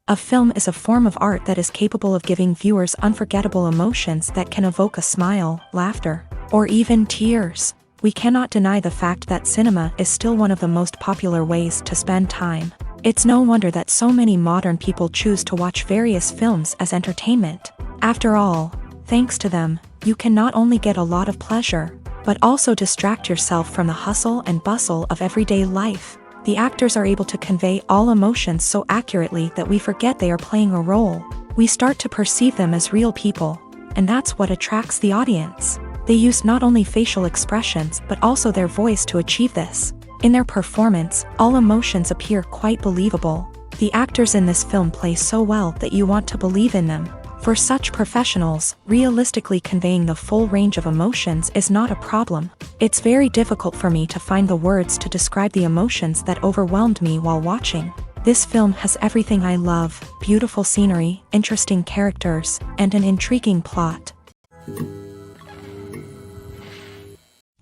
A film is a form of art that is capable of giving viewers unforgettable emotions that can evoke a smile, laughter, or even tears. We cannot deny the fact that cinema is still one of the most popular ways to spend time. It's no wonder that so many modern people choose to watch various films as entertainment. After all, thanks to them, you can not only get a lot of pleasure, but also distract yourself from the hustle and bustle of everyday life. The actors are able to convey all emotions so accurately that we forget they are playing a role. We start to perceive them as real people, and that's what attracts the audience. They use not only facial expressions but also their voice to achieve this. In their performance, all emotions appear quite believable. The actors in this film play so well that you want to believe in them. For such professionals, realistically conveying the full range of emotions is not a problem. It's very difficult for me to find the words to describe the emotions that overwhelmed me while watching. This film has everything I love: beautiful scenery, interesting characters, and an intriguing plot.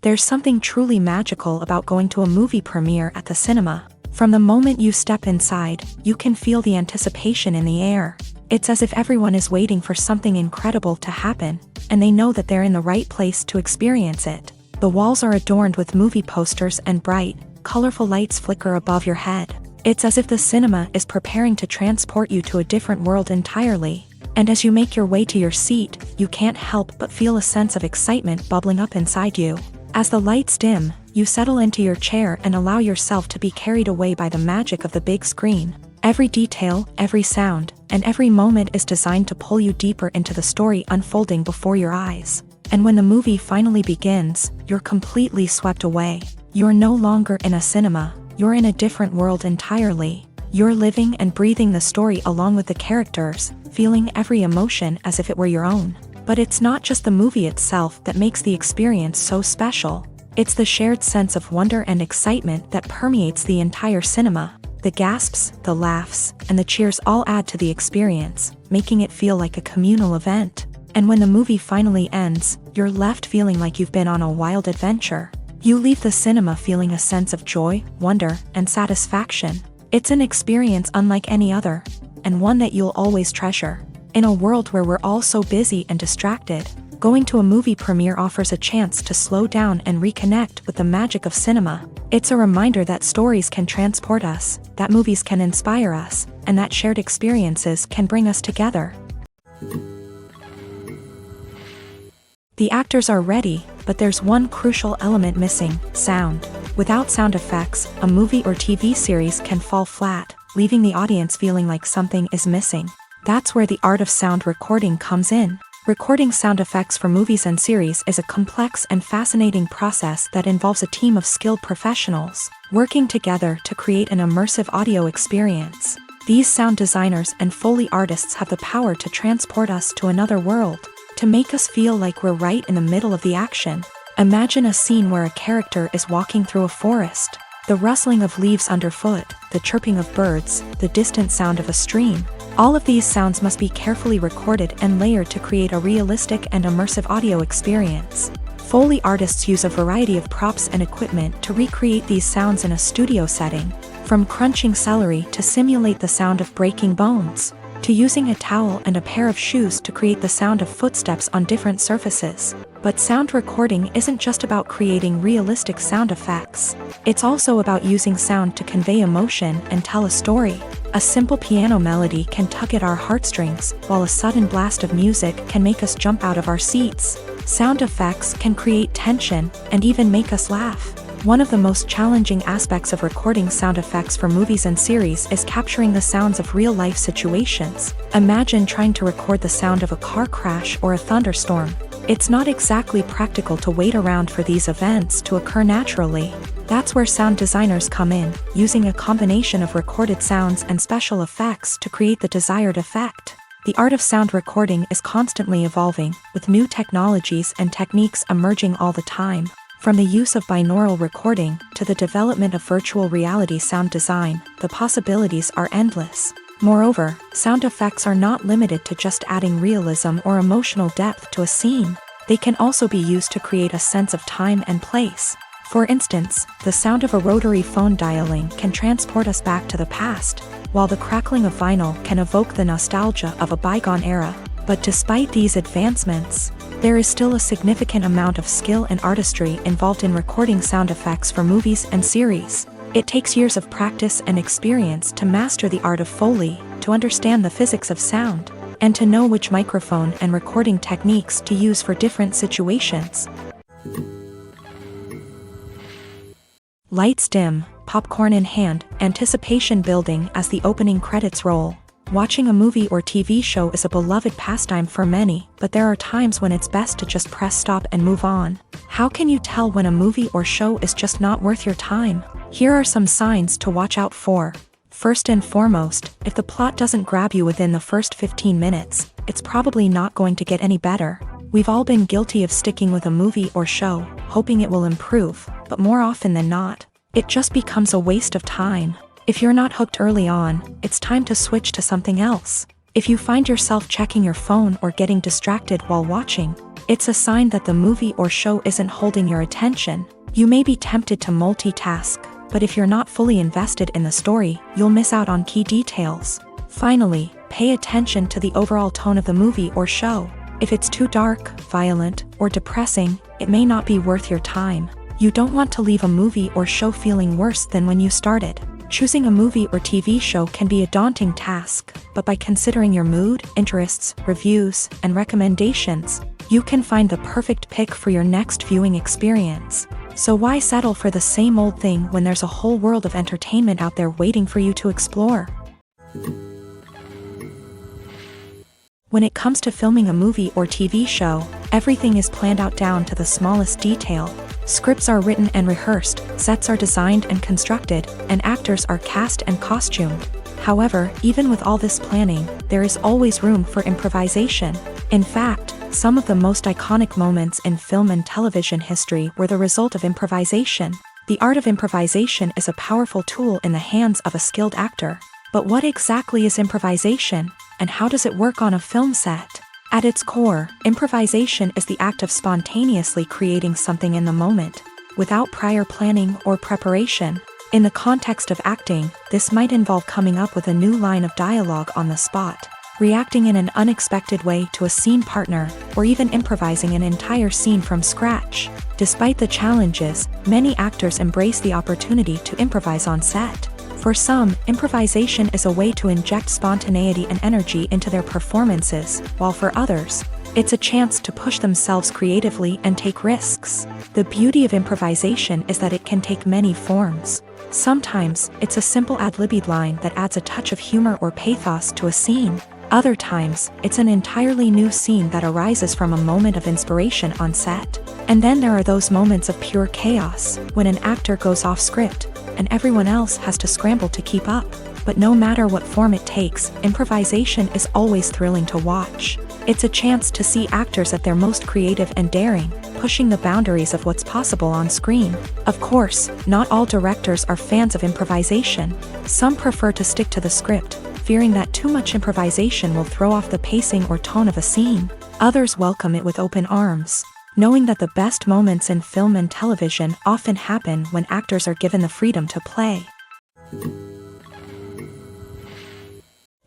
There's something truly magical about going to a movie premiere at the cinema. From the moment you step inside, you can feel the anticipation in the air. It's as if everyone is waiting for something incredible to happen, and they know that they're in the right place to experience it. The walls are adorned with movie posters and bright, colorful lights flicker above your head. It's as if the cinema is preparing to transport you to a different world entirely. And as you make your way to your seat, you can't help but feel a sense of excitement bubbling up inside you. As the lights dim, you settle into your chair and allow yourself to be carried away by the magic of the big screen. Every detail, every sound, and every moment is designed to pull you deeper into the story unfolding before your eyes. And when the movie finally begins, you're completely swept away. You're no longer in a cinema, you're in a different world entirely. You're living and breathing the story along with the characters, feeling every emotion as if it were your own. But it's not just the movie itself that makes the experience so special. It's the shared sense of wonder and excitement that permeates the entire cinema. The gasps, the laughs, and the cheers all add to the experience, making it feel like a communal event. And when the movie finally ends, you're left feeling like you've been on a wild adventure. You leave the cinema feeling a sense of joy, wonder, and satisfaction. It's an experience unlike any other, and one that you'll always treasure. In a world where we're all so busy and distracted, going to a movie premiere offers a chance to slow down and reconnect with the magic of cinema. It's a reminder that stories can transport us, that movies can inspire us, and that shared experiences can bring us together. The actors are ready, but there's one crucial element missing: sound. Without sound effects, a movie or TV series can fall flat, leaving the audience feeling like something is missing. That's where the art of sound recording comes in. Recording sound effects for movies and series is a complex and fascinating process that involves a team of skilled professionals working together to create an immersive audio experience. These sound designers and Foley artists have the power to transport us to another world, to make us feel like we're right in the middle of the action. Imagine a scene where a character is walking through a forest. The rustling of leaves underfoot, the chirping of birds, the distant sound of a stream. All of these sounds must be carefully recorded and layered to create a realistic and immersive audio experience. Foley artists use a variety of props and equipment to recreate these sounds in a studio setting, from crunching celery to simulate the sound of breaking bones, to using a towel and a pair of shoes to create the sound of footsteps on different surfaces. But sound recording isn't just about creating realistic sound effects. It's also about using sound to convey emotion and tell a story. A simple piano melody can tug at our heartstrings, while a sudden blast of music can make us jump out of our seats. Sound effects can create tension and even make us laugh. One of the most challenging aspects of recording sound effects for movies and series is capturing the sounds of real-life situations. Imagine trying to record the sound of a car crash or a thunderstorm. It's not exactly practical to wait around for these events to occur naturally. That's where sound designers come in, using a combination of recorded sounds and special effects to create the desired effect. The art of sound recording is constantly evolving, with new technologies and techniques emerging all the time. From the use of binaural recording to the development of virtual reality sound design, the possibilities are endless. Moreover, sound effects are not limited to just adding realism or emotional depth to a scene. They can also be used to create a sense of time and place. For instance, the sound of a rotary phone dialing can transport us back to the past, while the crackling of vinyl can evoke the nostalgia of a bygone era. But despite these advancements, there is still a significant amount of skill and artistry involved in recording sound effects for movies and series. It takes years of practice and experience to master the art of Foley, to understand the physics of sound, and to know which microphone and recording techniques to use for different situations. Lights dim, popcorn in hand, anticipation building as the opening credits roll. Watching a movie or TV show is a beloved pastime for many, but there are times when it's best to just press stop and move on. How can you tell when a movie or show is just not worth your time? Here are some signs to watch out for. First and foremost, if the plot doesn't grab you within the first 15 minutes, it's probably not going to get any better. We've all been guilty of sticking with a movie or show, hoping it will improve, but more often than not, it just becomes a waste of time. If you're not hooked early on, it's time to switch to something else. If you find yourself checking your phone or getting distracted while watching, it's a sign that the movie or show isn't holding your attention. You may be tempted to multitask, but if you're not fully invested in the story, you'll miss out on key details. Finally, pay attention to the overall tone of the movie or show. If it's too dark, violent, or depressing, it may not be worth your time. You don't want to leave a movie or show feeling worse than when you started. Choosing a movie or TV show can be a daunting task, but by considering your mood, interests, reviews, and recommendations, you can find the perfect pick for your next viewing experience. So why settle for the same old thing when there's a whole world of entertainment out there waiting for you to explore? When it comes to filming a movie or TV show, everything is planned out down to the smallest detail. Scripts are written and rehearsed, sets are designed and constructed, and actors are cast and costumed. However, even with all this planning, there is always room for improvisation. In fact, some of the most iconic moments in film and television history were the result of improvisation. The art of improvisation is a powerful tool in the hands of a skilled actor. But what exactly is improvisation, and how does it work on a film set? At its core, improvisation is the act of spontaneously creating something in the moment, without prior planning or preparation. In the context of acting, this might involve coming up with a new line of dialogue on the spot, reacting in an unexpected way to a scene partner, or even improvising an entire scene from scratch. Despite the challenges, many actors embrace the opportunity to improvise on set. For some, improvisation is a way to inject spontaneity and energy into their performances, while for others, it's a chance to push themselves creatively and take risks. The beauty of improvisation is that it can take many forms. Sometimes, it's a simple ad-libbed line that adds a touch of humor or pathos to a scene. Other times, it's an entirely new scene that arises from a moment of inspiration on set. And then there are those moments of pure chaos, when an actor goes off script, and everyone else has to scramble to keep up. But no matter what form it takes, improvisation is always thrilling to watch. It's a chance to see actors at their most creative and daring, pushing the boundaries of what's possible on screen. Of course, not all directors are fans of improvisation. Some prefer to stick to the script, fearing that too much improvisation will throw off the pacing or tone of a scene. Others welcome it with open arms, knowing that the best moments in film and television often happen when actors are given the freedom to play.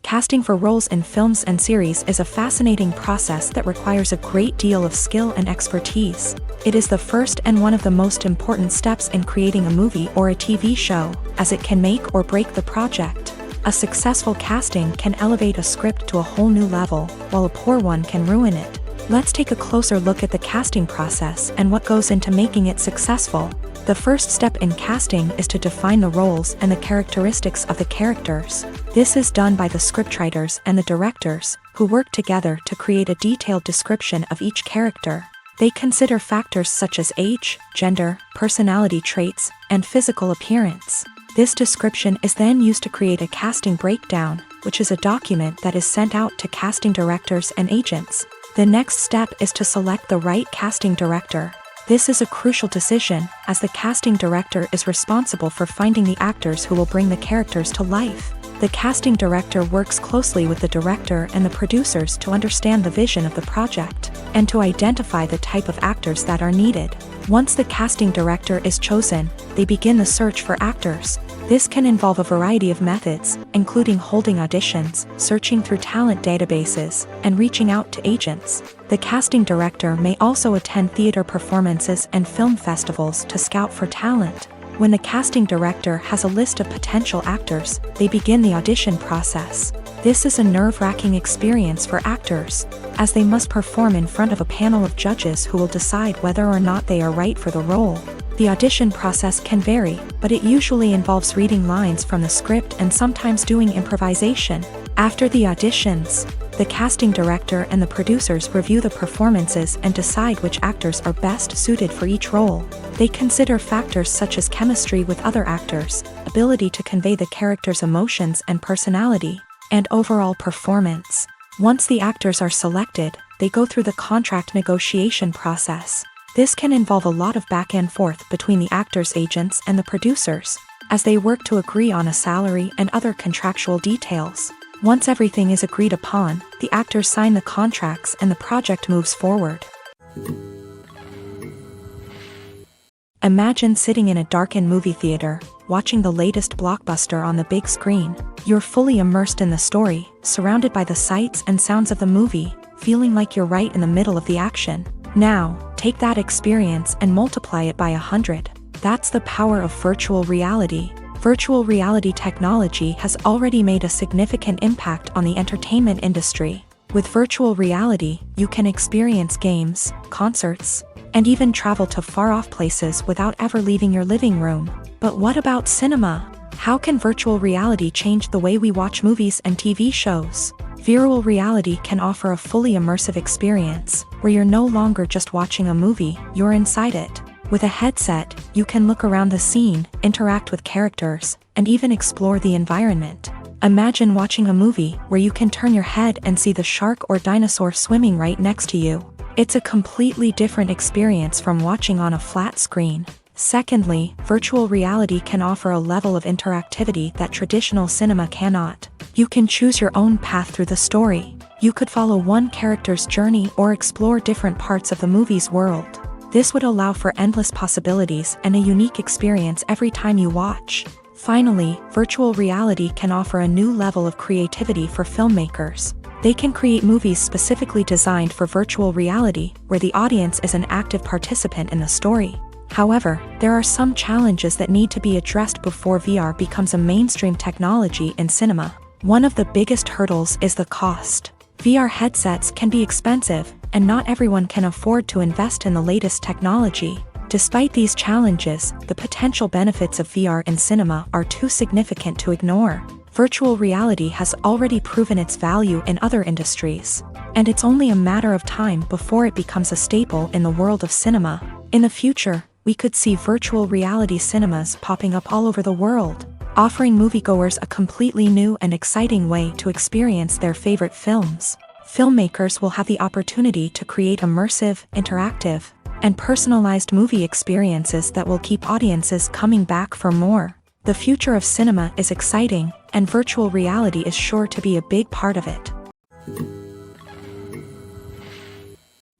Casting for roles in films and series is a fascinating process that requires a great deal of skill and expertise. It is the first and one of the most important steps in creating a movie or a TV show, as it can make or break the project. A successful casting can elevate a script to a whole new level, while a poor one can ruin it. Let's take a closer look at the casting process and what goes into making it successful. The first step in casting is to define the roles and the characteristics of the characters. This is done by the scriptwriters and the directors, who work together to create a detailed description of each character. They consider factors such as age, gender, personality traits, and physical appearance. This description is then used to create a casting breakdown, which is a document that is sent out to casting directors and agents. The next step is to select the right casting director. This is a crucial decision, as the casting director is responsible for finding the actors who will bring the characters to life. The casting director works closely with the director and the producers to understand the vision of the project, and to identify the type of actors that are needed. Once the casting director is chosen, they begin the search for actors. This can involve a variety of methods, including holding auditions, searching through talent databases, and reaching out to agents. The casting director may also attend theater performances and film festivals to scout for talent. When the casting director has a list of potential actors, they begin the audition process. This is a nerve-wracking experience for actors, as they must perform in front of a panel of judges who will decide whether or not they are right for the role. The audition process can vary, but it usually involves reading lines from the script and sometimes doing improvisation. After the auditions, the casting director and the producers review the performances and decide which actors are best suited for each role. They consider factors such as chemistry with other actors, ability to convey the character's emotions and personality, and overall performance. Once the actors are selected, they go through the contract negotiation process. This can involve a lot of back and forth between the actors' agents and the producers, as they work to agree on a salary and other contractual details. Once everything is agreed upon, the actors sign the contracts and the project moves forward. Imagine sitting in a darkened movie theater, watching the latest blockbuster on the big screen. You're fully immersed in the story, surrounded by the sights and sounds of the movie, feeling like you're right in the middle of the action. Now, take that experience and multiply it by 100. That's the power of virtual reality. Virtual reality technology has already made a significant impact on the entertainment industry. With virtual reality, you can experience games, concerts, and even travel to far-off places without ever leaving your living room. But what about cinema? How can virtual reality change the way we watch movies and TV shows? Virtual reality can offer a fully immersive experience, where you're no longer just watching a movie, you're inside it. With a headset, you can look around the scene, interact with characters, and even explore the environment. Imagine watching a movie where you can turn your head and see the shark or dinosaur swimming right next to you. It's a completely different experience from watching on a flat screen. Secondly, virtual reality can offer a level of interactivity that traditional cinema cannot. You can choose your own path through the story. You could follow one character's journey or explore different parts of the movie's world. This would allow for endless possibilities and a unique experience every time you watch. Finally, virtual reality can offer a new level of creativity for filmmakers. They can create movies specifically designed for virtual reality, where the audience is an active participant in the story. However, there are some challenges that need to be addressed before VR becomes a mainstream technology in cinema. One of the biggest hurdles is the cost. VR headsets can be expensive, and not everyone can afford to invest in the latest technology. Despite these challenges, the potential benefits of VR in cinema are too significant to ignore. Virtual reality has already proven its value in other industries, and it's only a matter of time before it becomes a staple in the world of cinema. In the future, we could see virtual reality cinemas popping up all over the world, offering moviegoers a completely new and exciting way to experience their favorite films. Filmmakers will have the opportunity to create immersive, interactive, and personalized movie experiences that will keep audiences coming back for more. The future of cinema is exciting, and virtual reality is sure to be a big part of it.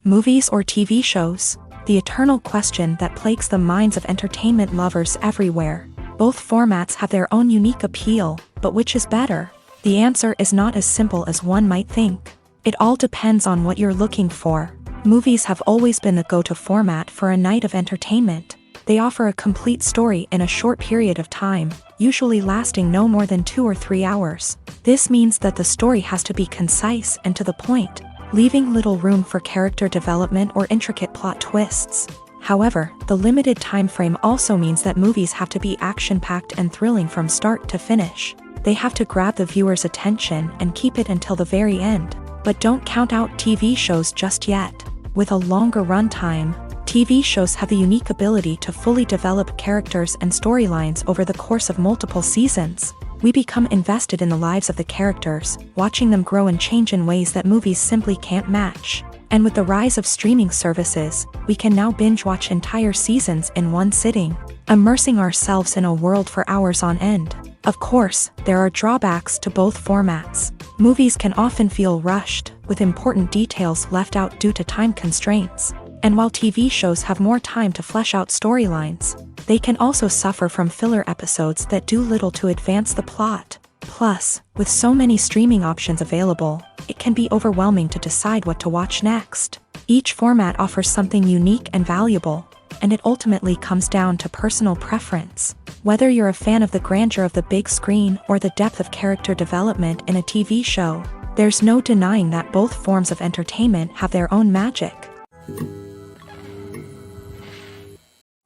Movies or TV shows? The eternal question that plagues the minds of entertainment lovers everywhere. Both formats have their own unique appeal, but which is better? The answer is not as simple as one might think. It all depends on what you're looking for. Movies have always been the go-to format for a night of entertainment. They offer a complete story in a short period of time, usually lasting no more than 2 or 3 hours. This means that the story has to be concise and to the point, leaving little room for character development or intricate plot twists. However, the limited time frame also means that movies have to be action-packed and thrilling from start to finish. They have to grab the viewer's attention and keep it until the very end. But don't count out TV shows just yet. With a longer runtime, TV shows have the unique ability to fully develop characters and storylines over the course of multiple seasons. We become invested in the lives of the characters, watching them grow and change in ways that movies simply can't match. And with the rise of streaming services, we can now binge-watch entire seasons in one sitting, immersing ourselves in a world for hours on end. Of course, there are drawbacks to both formats. Movies can often feel rushed, with important details left out due to time constraints. And while TV shows have more time to flesh out storylines, they can also suffer from filler episodes that do little to advance the plot. Plus, with so many streaming options available, it can be overwhelming to decide what to watch next. Each format offers something unique and valuable, and it ultimately comes down to personal preference. Whether you're a fan of the grandeur of the big screen or the depth of character development in a TV show, there's no denying that both forms of entertainment have their own magic.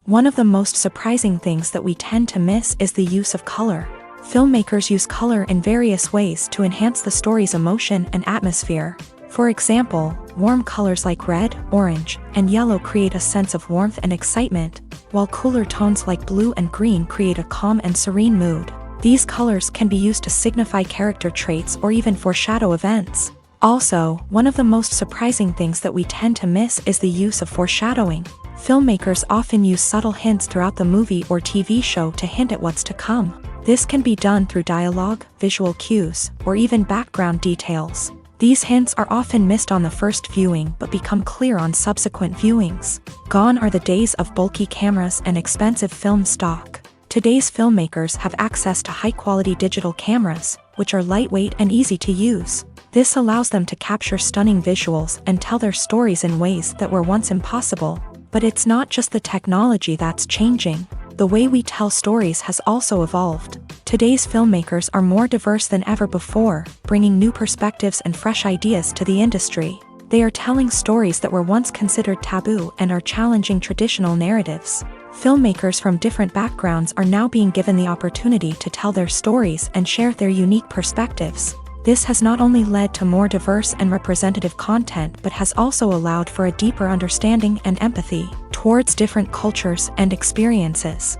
One of the most surprising things that we tend to miss is the use of color. Filmmakers use color in various ways to enhance the story's emotion and atmosphere. For example, warm colors like red, orange, and yellow create a sense of warmth and excitement, while cooler tones like blue and green create a calm and serene mood. These colors can be used to signify character traits or even foreshadow events. Also, one of the most surprising things that we tend to miss is the use of foreshadowing. Filmmakers often use subtle hints throughout the movie or TV show to hint at what's to come. This can be done through dialogue, visual cues, or even background details. These hints are often missed on the first viewing but become clear on subsequent viewings. Gone are the days of bulky cameras and expensive film stock. Today's filmmakers have access to high-quality digital cameras, which are lightweight and easy to use. This allows them to capture stunning visuals and tell their stories in ways that were once impossible. But it's not just the technology that's changing. The way we tell stories has also evolved. Today's filmmakers are more diverse than ever before, bringing new perspectives and fresh ideas to the industry. They are telling stories that were once considered taboo and are challenging traditional narratives. Filmmakers from different backgrounds are now being given the opportunity to tell their stories and share their unique perspectives. This has not only led to more diverse and representative content but has also allowed for a deeper understanding and empathy towards different cultures and experiences.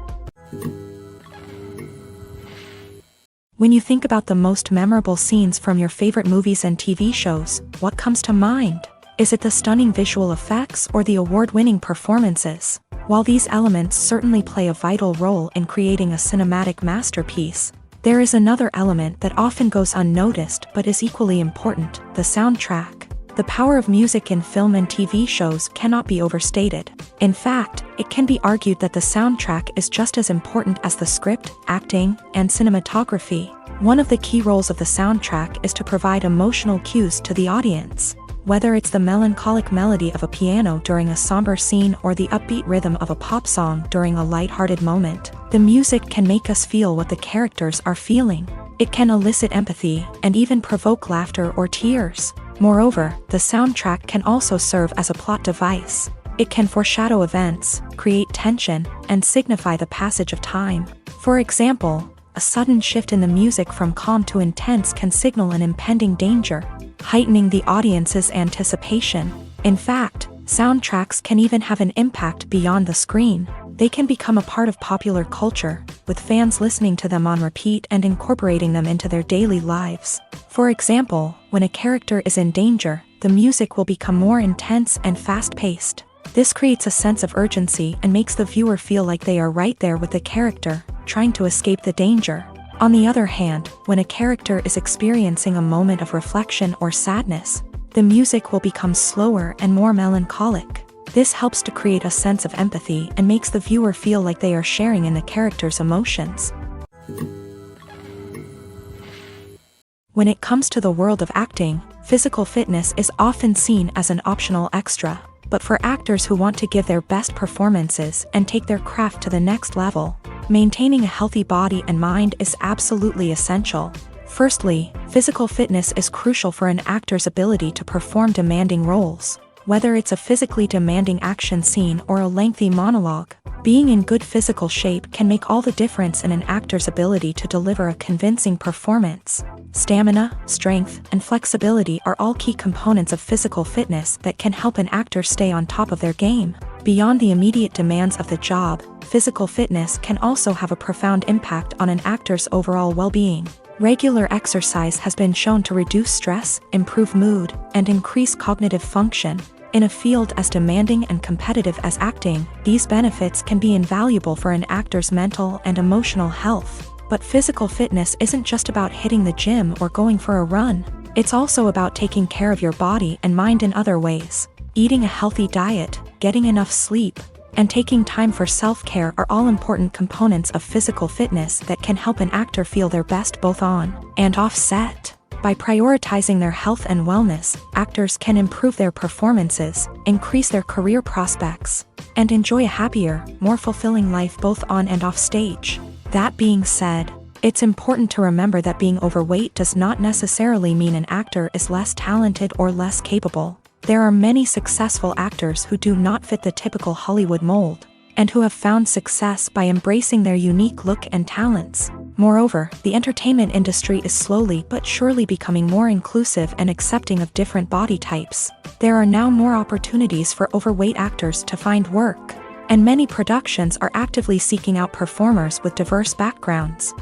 When you think about the most memorable scenes from your favorite movies and TV shows, what comes to mind? Is it the stunning visual effects or the award-winning performances? While these elements certainly play a vital role in creating a cinematic masterpiece, there is another element that often goes unnoticed but is equally important: the soundtrack. The power of music in film and TV shows cannot be overstated. In fact, it can be argued that the soundtrack is just as important as the script, acting, and cinematography. One of the key roles of the soundtrack is to provide emotional cues to the audience. Whether it's the melancholic melody of a piano during a somber scene or the upbeat rhythm of a pop song during a light-hearted moment, the music can make us feel what the characters are feeling. It can elicit empathy and even provoke laughter or tears. Moreover, the soundtrack can also serve as a plot device. It can foreshadow events, create tension, and signify the passage of time. For example, a sudden shift in the music from calm to intense can signal an impending danger, heightening the audience's anticipation. In fact, soundtracks can even have an impact beyond the screen. They can become a part of popular culture, with fans listening to them on repeat and incorporating them into their daily lives. For example, when a character is in danger, the music will become more intense and fast-paced. This creates a sense of urgency and makes the viewer feel like they are right there with the character, trying to escape the danger. On the other hand, when a character is experiencing a moment of reflection or sadness, the music will become slower and more melancholic. This helps to create a sense of empathy and makes the viewer feel like they are sharing in the character's emotions. When it comes to the world of acting, physical fitness is often seen as an optional extra. But for actors who want to give their best performances and take their craft to the next level, maintaining a healthy body and mind is absolutely essential. Firstly, physical fitness is crucial for an actor's ability to perform demanding roles. Whether it's a physically demanding action scene or a lengthy monologue, being in good physical shape can make all the difference in an actor's ability to deliver a convincing performance. Stamina, strength, and flexibility are all key components of physical fitness that can help an actor stay on top of their game. Beyond the immediate demands of the job, physical fitness can also have a profound impact on an actor's overall well-being. Regular exercise has been shown to reduce stress, improve mood, and increase cognitive function. In a field as demanding and competitive as acting, these benefits can be invaluable for an actor's mental and emotional health. But physical fitness isn't just about hitting the gym or going for a run. It's also about taking care of your body and mind in other ways. Eating a healthy diet, getting enough sleep, and taking time for self-care are all important components of physical fitness that can help an actor feel their best both on and off set. By prioritizing their health and wellness, actors can improve their performances, increase their career prospects, and enjoy a happier, more fulfilling life both on and off stage. That being said, it's important to remember that being overweight does not necessarily mean an actor is less talented or less capable. There are many successful actors who do not fit the typical Hollywood mold, and who have found success by embracing their unique look and talents. Moreover, the entertainment industry is slowly but surely becoming more inclusive and accepting of different body types. There are now more opportunities for overweight actors to find work, and many productions are actively seeking out performers with diverse backgrounds.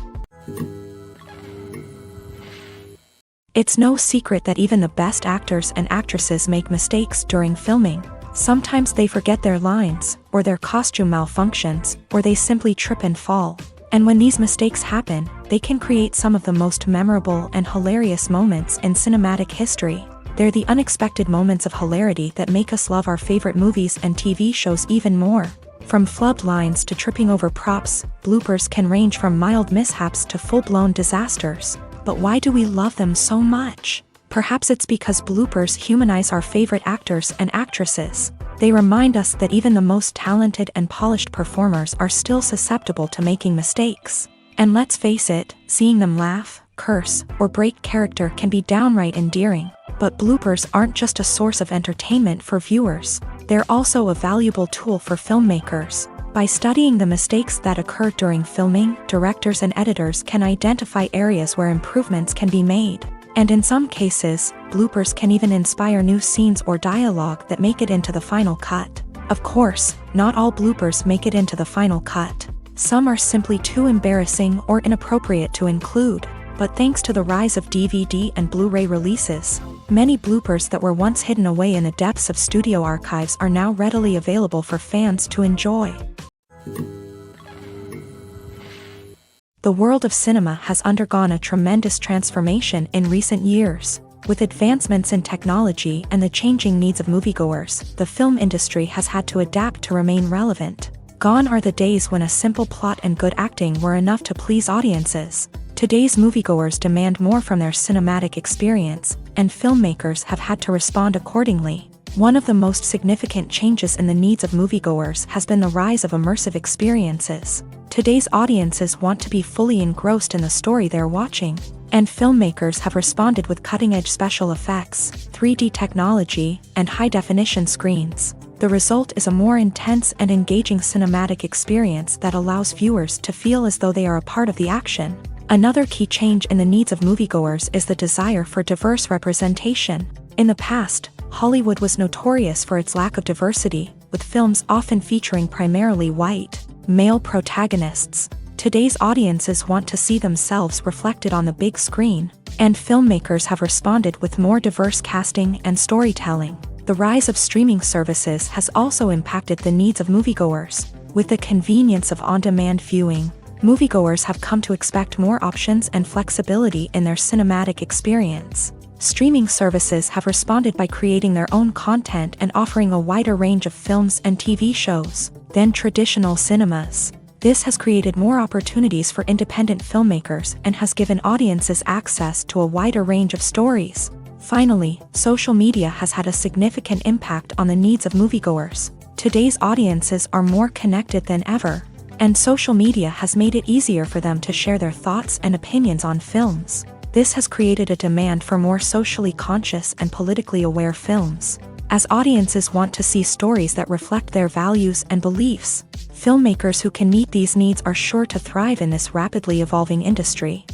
It's no secret that even the best actors and actresses make mistakes during filming. Sometimes they forget their lines, or their costume malfunctions, or they simply trip and fall. And when these mistakes happen, they can create some of the most memorable and hilarious moments in cinematic history. They're the unexpected moments of hilarity that make us love our favorite movies and TV shows even more. From flubbed lines to tripping over props, bloopers can range from mild mishaps to full-blown disasters. But why do we love them so much? Perhaps it's because bloopers humanize our favorite actors and actresses. They remind us that even the most talented and polished performers are still susceptible to making mistakes. And let's face it, seeing them laugh, curse, or break character can be downright endearing. But bloopers aren't just a source of entertainment for viewers. They're also a valuable tool for filmmakers. By studying the mistakes that occur during filming, directors and editors can identify areas where improvements can be made. And in some cases, bloopers can even inspire new scenes or dialogue that make it into the final cut. Of course, not all bloopers make it into the final cut. Some are simply too embarrassing or inappropriate to include. But thanks to the rise of DVD and Blu-ray releases, many bloopers that were once hidden away in the depths of studio archives are now readily available for fans to enjoy. The world of cinema has undergone a tremendous transformation in recent years. With advancements in technology and the changing needs of moviegoers, the film industry has had to adapt to remain relevant. Gone are the days when a simple plot and good acting were enough to please audiences. Today's moviegoers demand more from their cinematic experience, and filmmakers have had to respond accordingly. One of the most significant changes in the needs of moviegoers has been the rise of immersive experiences. Today's audiences want to be fully engrossed in the story they're watching, and filmmakers have responded with cutting-edge special effects, 3D technology, and high-definition screens. The result is a more intense and engaging cinematic experience that allows viewers to feel as though they are a part of the action. Another key change in the needs of moviegoers is the desire for diverse representation. In the past, Hollywood was notorious for its lack of diversity, with films often featuring primarily white, male protagonists. Today's audiences want to see themselves reflected on the big screen, and filmmakers have responded with more diverse casting and storytelling. The rise of streaming services has also impacted the needs of moviegoers. With the convenience of on-demand viewing, moviegoers have come to expect more options and flexibility in their cinematic experience. Streaming services have responded by creating their own content and offering a wider range of films and TV shows than traditional cinemas. This has created more opportunities for independent filmmakers and has given audiences access to a wider range of stories. Finally, social media has had a significant impact on the needs of moviegoers. Today's audiences are more connected than ever, and social media has made it easier for them to share their thoughts and opinions on films. This has created a demand for more socially conscious and politically aware films. As audiences want to see stories that reflect their values and beliefs, filmmakers who can meet these needs are sure to thrive in this rapidly evolving industry.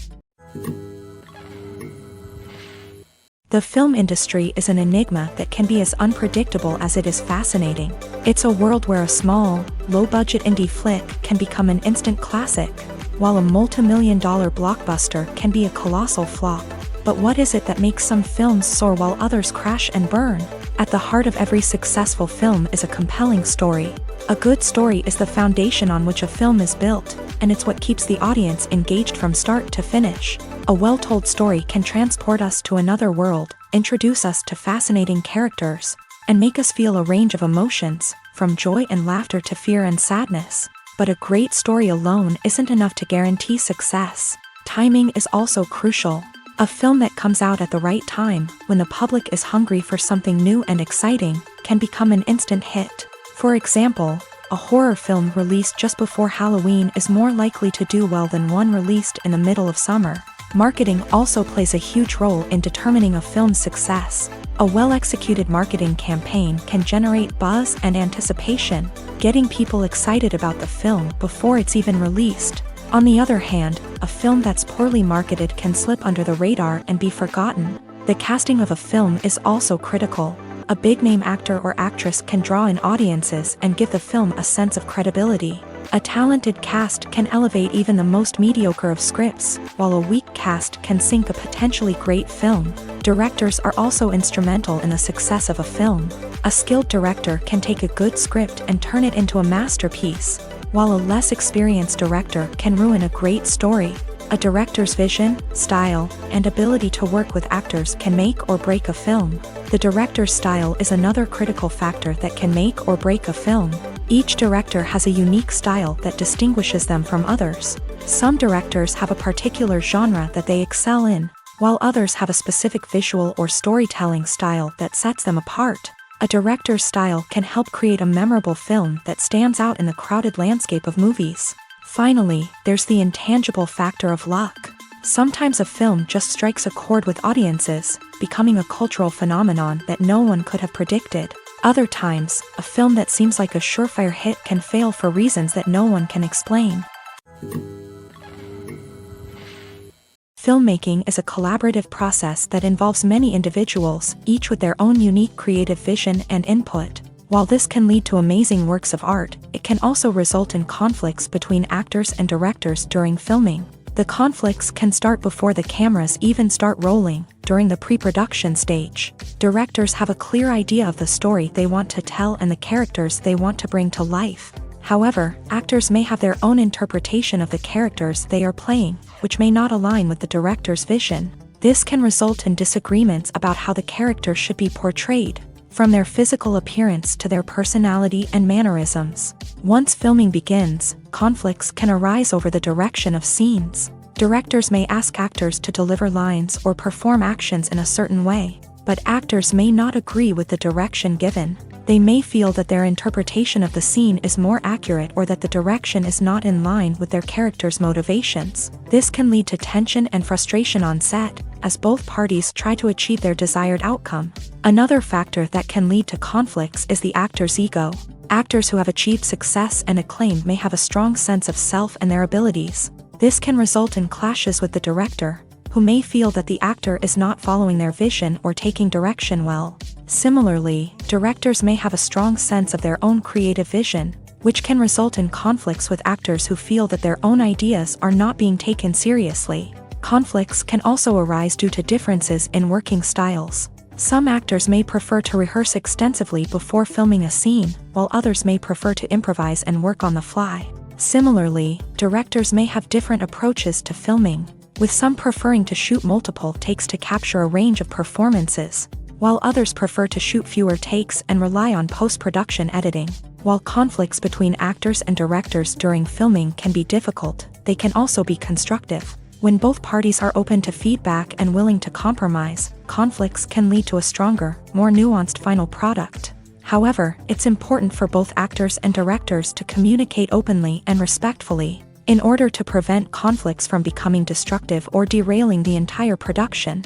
The film industry is an enigma that can be as unpredictable as it is fascinating. It's a world where a small, low-budget indie flick can become an instant classic, while a multi-million-dollar blockbuster can be a colossal flop. But what is it that makes some films soar while others crash and burn? At the heart of every successful film is a compelling story. A good story is the foundation on which a film is built, and it's what keeps the audience engaged from start to finish. A well-told story can transport us to another world, introduce us to fascinating characters, and make us feel a range of emotions, from joy and laughter to fear and sadness. But a great story alone isn't enough to guarantee success. Timing is also crucial. A film that comes out at the right time, when the public is hungry for something new and exciting, can become an instant hit. For example, a horror film released just before Halloween is more likely to do well than one released in the middle of summer. Marketing also plays a huge role in determining a film's success. A well-executed marketing campaign can generate buzz and anticipation, getting people excited about the film before it's even released. On the other hand, a film that's poorly marketed can slip under the radar and be forgotten. The casting of a film is also critical. A big-name actor or actress can draw in audiences and give the film a sense of credibility. A talented cast can elevate even the most mediocre of scripts, while a weak cast can sink a potentially great film. Directors are also instrumental in the success of a film. A skilled director can take a good script and turn it into a masterpiece, while a less experienced director can ruin a great story. A director's vision, style, and ability to work with actors can make or break a film. The director's style is another critical factor that can make or break a film. Each director has a unique style that distinguishes them from others. Some directors have a particular genre that they excel in, while others have a specific visual or storytelling style that sets them apart. A director's style can help create a memorable film that stands out in the crowded landscape of movies. Finally, there's the intangible factor of luck. Sometimes a film just strikes a chord with audiences, becoming a cultural phenomenon that no one could have predicted. Other times, a film that seems like a surefire hit can fail for reasons that no one can explain. Filmmaking is a collaborative process that involves many individuals, each with their own unique creative vision and input. While this can lead to amazing works of art, it can also result in conflicts between actors and directors during filming. The conflicts can start before the cameras even start rolling, during the pre-production stage. Directors have a clear idea of the story they want to tell and the characters they want to bring to life. However, actors may have their own interpretation of the characters they are playing, which may not align with the director's vision. This can result in disagreements about how the character should be portrayed, from their physical appearance to their personality and mannerisms. Once filming begins, conflicts can arise over the direction of scenes. Directors may ask actors to deliver lines or perform actions in a certain way, but actors may not agree with the direction given. They may feel that their interpretation of the scene is more accurate or that the direction is not in line with their character's motivations. This can lead to tension and frustration on set, as both parties try to achieve their desired outcome. Another factor that can lead to conflicts is the actor's ego. Actors who have achieved success and acclaim may have a strong sense of self and their abilities. This can result in clashes with the director, who may feel that the actor is not following their vision or taking direction well. Similarly, directors may have a strong sense of their own creative vision, which can result in conflicts with actors who feel that their own ideas are not being taken seriously. Conflicts can also arise due to differences in working styles. Some actors may prefer to rehearse extensively before filming a scene, while others may prefer to improvise and work on the fly. Similarly, directors may have different approaches to filming, with some preferring to shoot multiple takes to capture a range of performances, while others prefer to shoot fewer takes and rely on post-production editing. While conflicts between actors and directors during filming can be difficult, they can also be constructive. When both parties are open to feedback and willing to compromise, conflicts can lead to a stronger, more nuanced final product. However, it's important for both actors and directors to communicate openly and respectfully, in order to prevent conflicts from becoming destructive or derailing the entire production.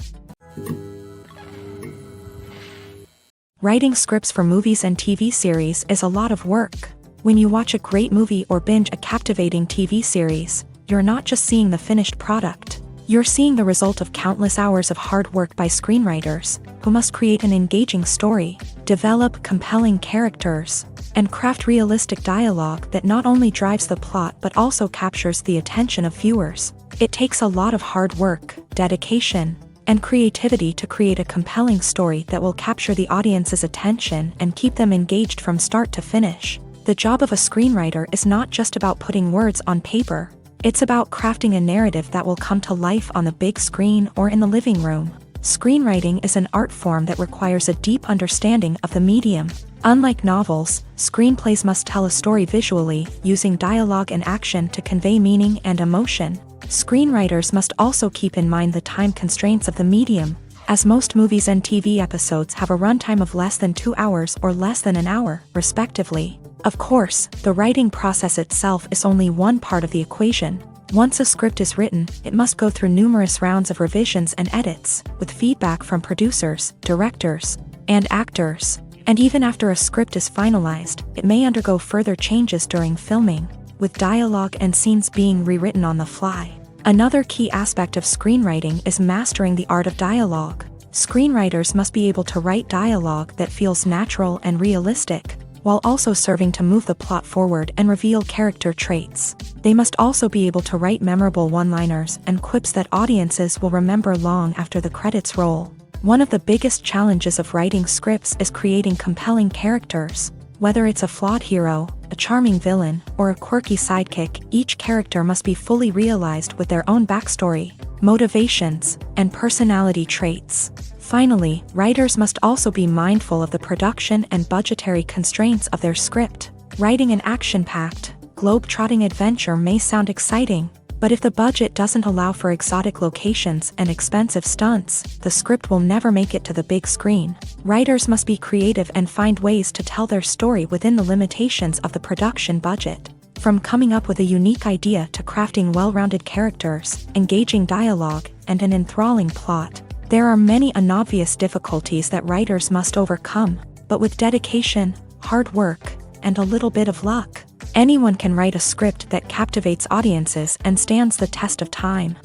Writing scripts for movies and TV series is a lot of work. When you watch a great movie or binge a captivating TV series, you're not just seeing the finished product. You're seeing the result of countless hours of hard work by screenwriters, who must create an engaging story, develop compelling characters, and craft realistic dialogue that not only drives the plot but also captures the attention of viewers. It takes a lot of hard work, dedication, and creativity to create a compelling story that will capture the audience's attention and keep them engaged from start to finish. The job of a screenwriter is not just about putting words on paper. It's about crafting a narrative that will come to life on the big screen or in the living room. Screenwriting is an art form that requires a deep understanding of the medium. Unlike novels, screenplays must tell a story visually, using dialogue and action to convey meaning and emotion. Screenwriters must also keep in mind the time constraints of the medium, as most movies and TV episodes have a runtime of less than 2 hours or less than an hour, respectively. Of course, the writing process itself is only one part of the equation. Once a script is written, it must go through numerous rounds of revisions and edits, with feedback from producers, directors, and actors. And even after a script is finalized, it may undergo further changes during filming, with dialogue and scenes being rewritten on the fly. Another key aspect of screenwriting is mastering the art of dialogue. Screenwriters must be able to write dialogue that feels natural and realistic, while also serving to move the plot forward and reveal character traits. They must also be able to write memorable one-liners and quips that audiences will remember long after the credits roll. One of the biggest challenges of writing scripts is creating compelling characters. Whether it's a flawed hero, a charming villain, or a quirky sidekick, each character must be fully realized with their own backstory, motivations, and personality traits. Finally, writers must also be mindful of the production and budgetary constraints of their script. Writing an action-packed, globe-trotting adventure may sound exciting, but if the budget doesn't allow for exotic locations and expensive stunts, the script will never make it to the big screen. Writers must be creative and find ways to tell their story within the limitations of the production budget. From coming up with a unique idea to crafting well-rounded characters, engaging dialogue, and an enthralling plot, there are many unobvious difficulties that writers must overcome, but with dedication, hard work, and a little bit of luck, anyone can write a script that captivates audiences and stands the test of time.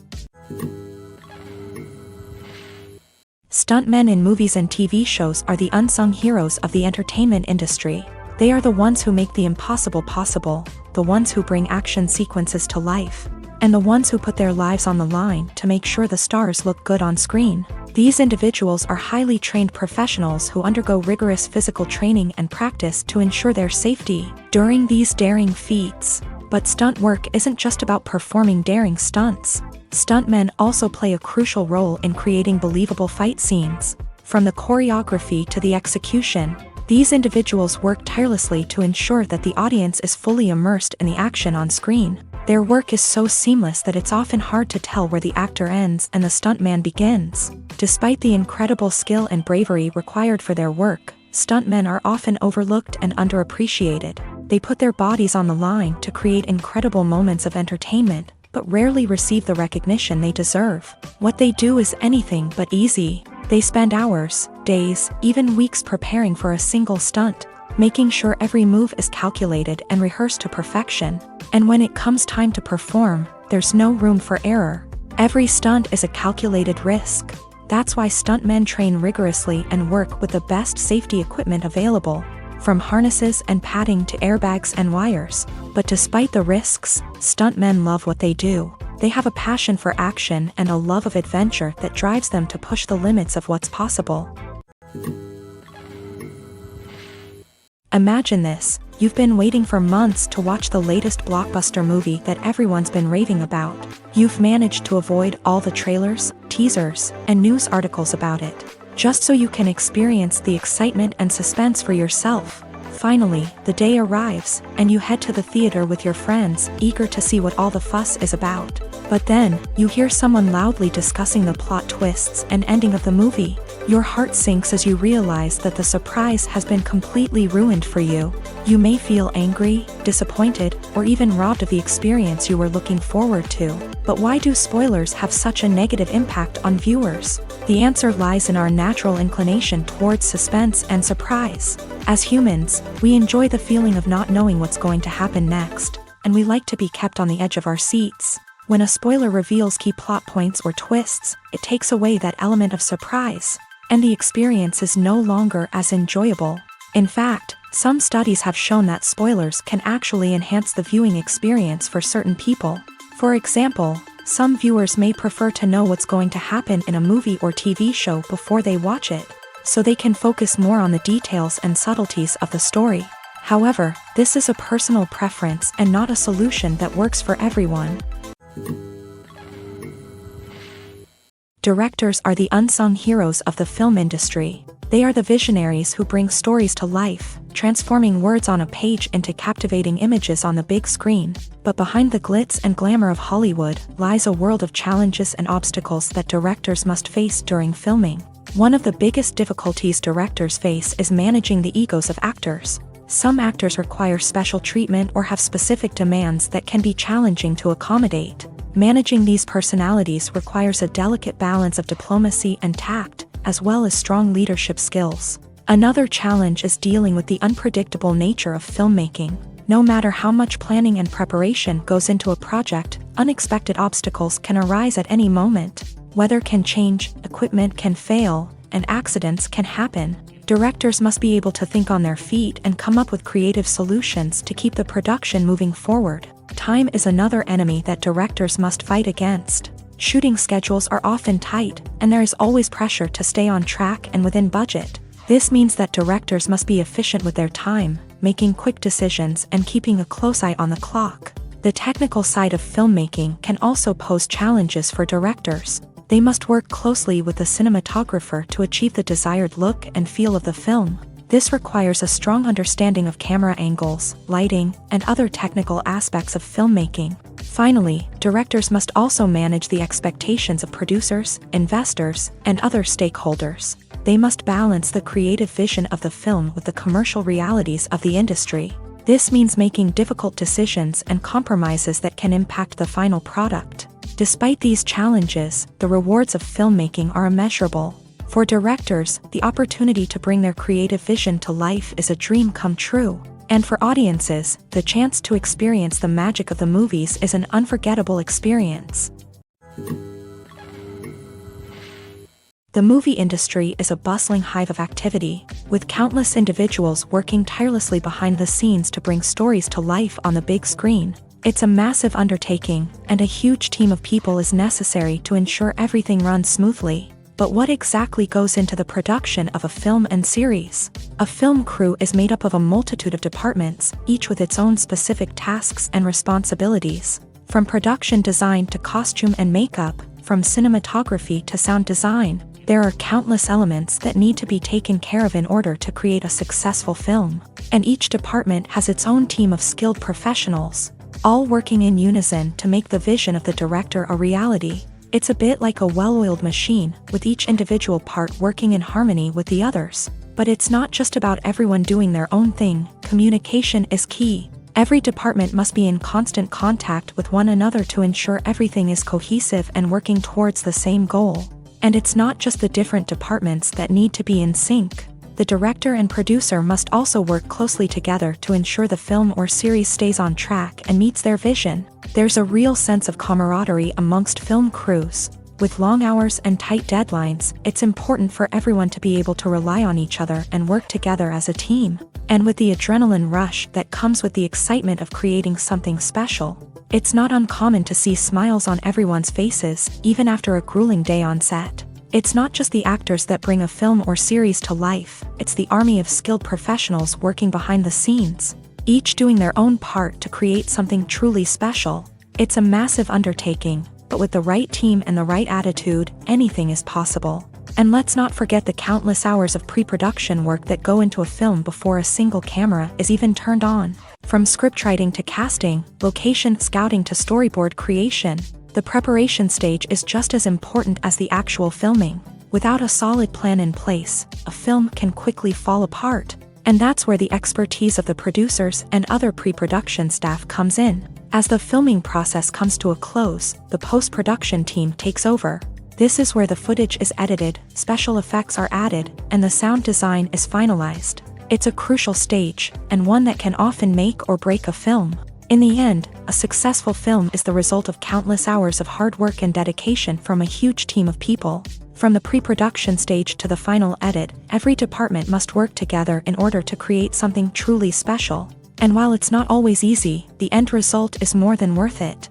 Stuntmen in movies and TV shows are the unsung heroes of the entertainment industry. They are the ones who make the impossible possible, the ones who bring action sequences to life, and the ones who put their lives on the line to make sure the stars look good on screen. These individuals are highly trained professionals who undergo rigorous physical training and practice to ensure their safety during these daring feats. But stunt work isn't just about performing daring stunts. Stuntmen also play a crucial role in creating believable fight scenes. From the choreography to the execution, these individuals work tirelessly to ensure that the audience is fully immersed in the action on screen. Their work is so seamless that it's often hard to tell where the actor ends and the stuntman begins. Despite the incredible skill and bravery required for their work, stuntmen are often overlooked and underappreciated. They put their bodies on the line to create incredible moments of entertainment, but rarely receive the recognition they deserve. What they do is anything but easy. They spend hours, days, even weeks preparing for a single stunt, making sure every move is calculated and rehearsed to perfection. And when it comes time to perform, there's no room for error. Every stunt is a calculated risk. That's why stuntmen train rigorously and work with the best safety equipment available, from harnesses and padding to airbags and wires. But despite the risks, stuntmen love what they do. They have a passion for action and a love of adventure that drives them to push the limits of what's possible. Imagine this: you've been waiting for months to watch the latest blockbuster movie that everyone's been raving about. You've managed to avoid all the trailers, teasers, and news articles about it. just so you can experience the excitement and suspense for yourself. Finally, the day arrives, and you head to the theater with your friends, eager to see what all the fuss is about. But then, you hear someone loudly discussing the plot twists and ending of the movie. Your heart sinks as you realize that the surprise has been completely ruined for you. You may feel angry, disappointed, or even robbed of the experience you were looking forward to. But why do spoilers have such a negative impact on viewers? The answer lies in our natural inclination towards suspense and surprise. As humans, we enjoy the feeling of not knowing what's going to happen next, and we like to be kept on the edge of our seats. When a spoiler reveals key plot points or twists, it takes away that element of surprise, and the experience is no longer as enjoyable. In fact, some studies have shown that spoilers can actually enhance the viewing experience for certain people. For example, some viewers may prefer to know what's going to happen in a movie or TV show before they watch it, so they can focus more on the details and subtleties of the story. However, this is a personal preference and not a solution that works for everyone. Directors are the unsung heroes of the film industry. They are the visionaries who bring stories to life, transforming words on a page into captivating images on the big screen. But behind the glitz and glamour of Hollywood lies a world of challenges and obstacles that directors must face during filming. One of the biggest difficulties directors face is managing the egos of actors. Some actors require special treatment or have specific demands that can be challenging to accommodate. Managing these personalities requires a delicate balance of diplomacy and tact, as well as strong leadership skills. Another challenge is dealing with the unpredictable nature of filmmaking. No matter how much planning and preparation goes into a project, unexpected obstacles can arise at any moment. Weather can change, equipment can fail, and accidents can happen. Directors must be able to think on their feet and come up with creative solutions to keep the production moving forward. Time is another enemy that directors must fight against. Shooting schedules are often tight, and there is always pressure to stay on track and within budget. This means that directors must be efficient with their time, making quick decisions and keeping a close eye on the clock. The technical side of filmmaking can also pose challenges for directors. They must work closely with the cinematographer to achieve the desired look and feel of the film. This requires a strong understanding of camera angles, lighting, and other technical aspects of filmmaking. Finally, directors must also manage the expectations of producers, investors, and other stakeholders. They must balance the creative vision of the film with the commercial realities of the industry. This means making difficult decisions and compromises that can impact the final product. Despite these challenges, the rewards of filmmaking are immeasurable. For directors, the opportunity to bring their creative vision to life is a dream come true. And for audiences, the chance to experience the magic of the movies is an unforgettable experience. The movie industry is a bustling hive of activity, with countless individuals working tirelessly behind the scenes to bring stories to life on the big screen. It's a massive undertaking, and a huge team of people is necessary to ensure everything runs smoothly. But what exactly goes into the production of a film and series? A film crew is made up of a multitude of departments, each with its own specific tasks and responsibilities. From production design to costume and makeup, from cinematography to sound design, there are countless elements that need to be taken care of in order to create a successful film. And each department has its own team of skilled professionals, all working in unison to make the vision of the director a reality. It's a bit like a well-oiled machine, with each individual part working in harmony with the others. But it's not just about everyone doing their own thing. Communication is key. Every department must be in constant contact with one another to ensure everything is cohesive and working towards the same goal. And it's not just the different departments that need to be in sync. The director and producer must also work closely together to ensure the film or series stays on track and meets their vision. There's a real sense of camaraderie amongst film crews. With long hours and tight deadlines, it's important for everyone to be able to rely on each other and work together as a team. And with the adrenaline rush that comes with the excitement of creating something special, it's not uncommon to see smiles on everyone's faces, even after a grueling day on set. It's not just the actors that bring a film or series to life, it's the army of skilled professionals working behind the scenes, each doing their own part to create something truly special. It's a massive undertaking, but with the right team and the right attitude, anything is possible. And let's not forget the countless hours of pre-production work that go into a film before a single camera is even turned on. From scriptwriting to casting, location scouting to storyboard creation, the preparation stage is just as important as the actual filming. Without a solid plan in place, a film can quickly fall apart. And that's where the expertise of the producers and other pre-production staff comes in. As the filming process comes to a close, the post-production team takes over. This is where the footage is edited, special effects are added, and the sound design is finalized. It's a crucial stage, and one that can often make or break a film. In the end, a successful film is the result of countless hours of hard work and dedication from a huge team of people. From the pre-production stage to the final edit, every department must work together in order to create something truly special. And while it's not always easy, the end result is more than worth it.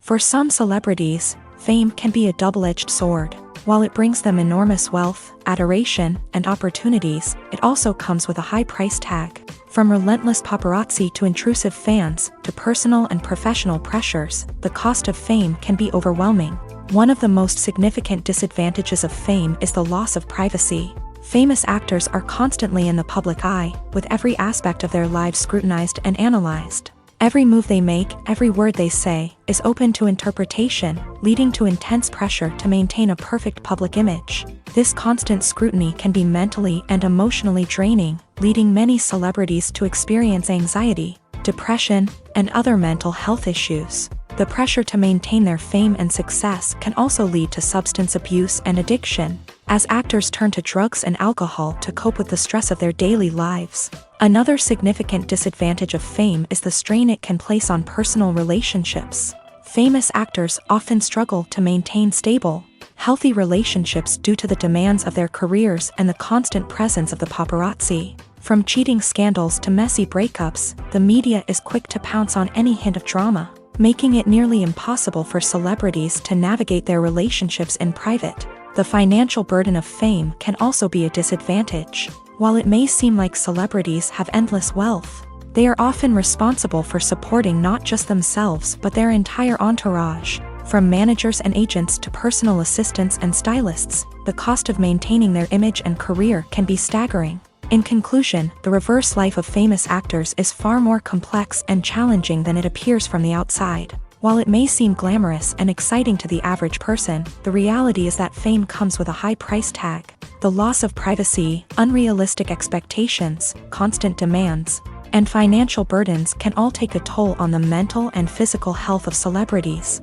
For some celebrities, fame can be a double-edged sword. While it brings them enormous wealth, adoration, and opportunities, it also comes with a high price tag. From relentless paparazzi to intrusive fans, to personal and professional pressures, the cost of fame can be overwhelming. One of the most significant disadvantages of fame is the loss of privacy. Famous actors are constantly in the public eye, with every aspect of their lives scrutinized and analyzed. Every move they make, every word they say, is open to interpretation, leading to intense pressure to maintain a perfect public image. This constant scrutiny can be mentally and emotionally draining, leading many celebrities to experience anxiety, depression, and other mental health issues. The pressure to maintain their fame and success can also lead to substance abuse and addiction, as actors turn to drugs and alcohol to cope with the stress of their daily lives. Another significant disadvantage of fame is the strain it can place on personal relationships. Famous actors often struggle to maintain stable, healthy relationships due to the demands of their careers and the constant presence of the paparazzi. From cheating scandals to messy breakups, the media is quick to pounce on any hint of drama, making it nearly impossible for celebrities to navigate their relationships in private. The financial burden of fame can also be a disadvantage. While it may seem like celebrities have endless wealth, they are often responsible for supporting not just themselves but their entire entourage. From managers and agents to personal assistants and stylists, the cost of maintaining their image and career can be staggering. In conclusion, the reverse life of famous actors is far more complex and challenging than it appears from the outside. While it may seem glamorous and exciting to the average person, the reality is that fame comes with a high price tag. The loss of privacy, unrealistic expectations, constant demands, and financial burdens can all take a toll on the mental and physical health of celebrities.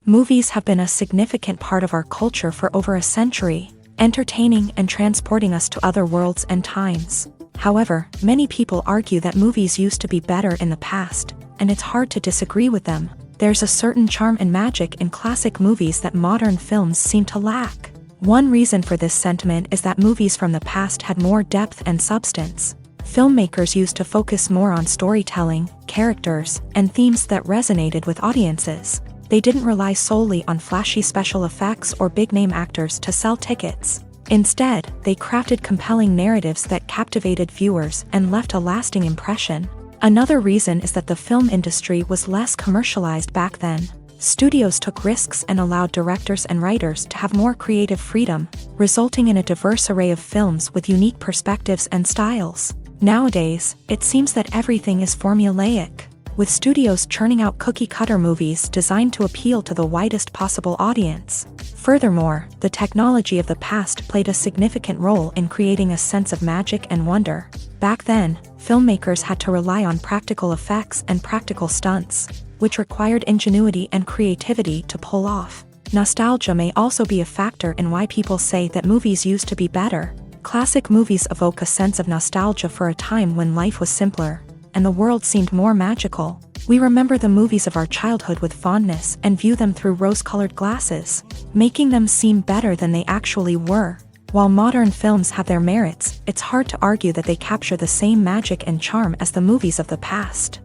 Movies have been a significant part of our culture for over a century, entertaining and transporting us to other worlds and times. However, many people argue that movies used to be better in the past, and it's hard to disagree with them. There's a certain charm and magic in classic movies that modern films seem to lack. One reason for this sentiment is that movies from the past had more depth and substance. Filmmakers used to focus more on storytelling, characters, and themes that resonated with audiences. They didn't rely solely on flashy special effects or big-name actors to sell tickets. Instead, they crafted compelling narratives that captivated viewers and left a lasting impression. Another reason is that the film industry was less commercialized back then. Studios took risks and allowed directors and writers to have more creative freedom, resulting in a diverse array of films with unique perspectives and styles. Nowadays, it seems that everything is formulaic, with studios churning out cookie-cutter movies designed to appeal to the widest possible audience. Furthermore, the technology of the past played a significant role in creating a sense of magic and wonder. Back then, filmmakers had to rely on practical effects and practical stunts, which required ingenuity and creativity to pull off. Nostalgia may also be a factor in why people say that movies used to be better. Classic movies evoke a sense of nostalgia for a time when life was simpler, and the world seemed more magical. We remember the movies of our childhood with fondness and view them through rose-colored glasses, making them seem better than they actually were. While modern films have their merits, it's hard to argue that they capture the same magic and charm as the movies of the past.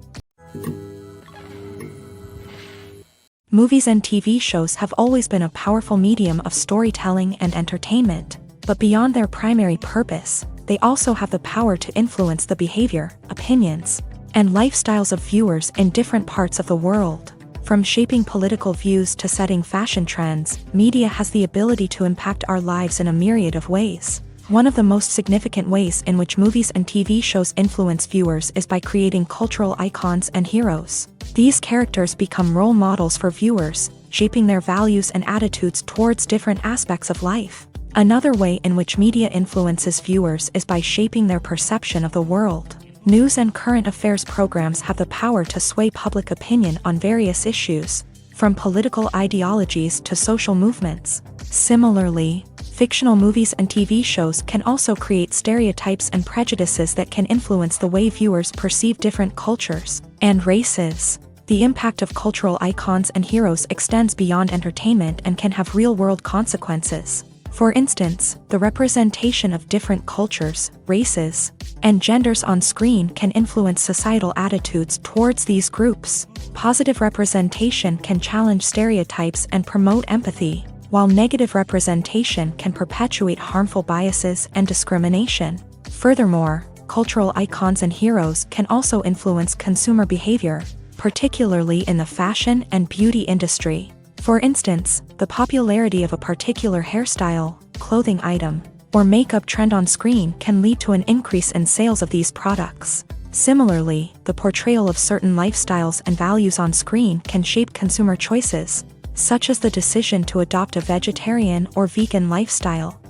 Movies and TV shows have always been a powerful medium of storytelling and entertainment, but beyond their primary purpose, they also have the power to influence the behavior, opinions, and lifestyles of viewers in different parts of the world. From shaping political views to setting fashion trends, media has the ability to impact our lives in a myriad of ways. One of the most significant ways in which movies and TV shows influence viewers is by creating cultural icons and heroes. These characters become role models for viewers, shaping their values and attitudes towards different aspects of life. Another way in which media influences viewers is by shaping their perception of the world. News and current affairs programs have the power to sway public opinion on various issues, from political ideologies to social movements. Similarly, fictional movies and TV shows can also create stereotypes and prejudices that can influence the way viewers perceive different cultures and races. The impact of cultural icons and heroes extends beyond entertainment and can have real-world consequences. For instance, the representation of different cultures, races, and genders on screen can influence societal attitudes towards these groups. Positive representation can challenge stereotypes and promote empathy, while negative representation can perpetuate harmful biases and discrimination. Furthermore, cultural icons and heroes can also influence consumer behavior, particularly in the fashion and beauty industry. For instance, the popularity of a particular hairstyle, clothing item, or makeup trend on screen can lead to an increase in sales of these products. Similarly, the portrayal of certain lifestyles and values on screen can shape consumer choices, such as the decision to adopt a vegetarian or vegan lifestyle.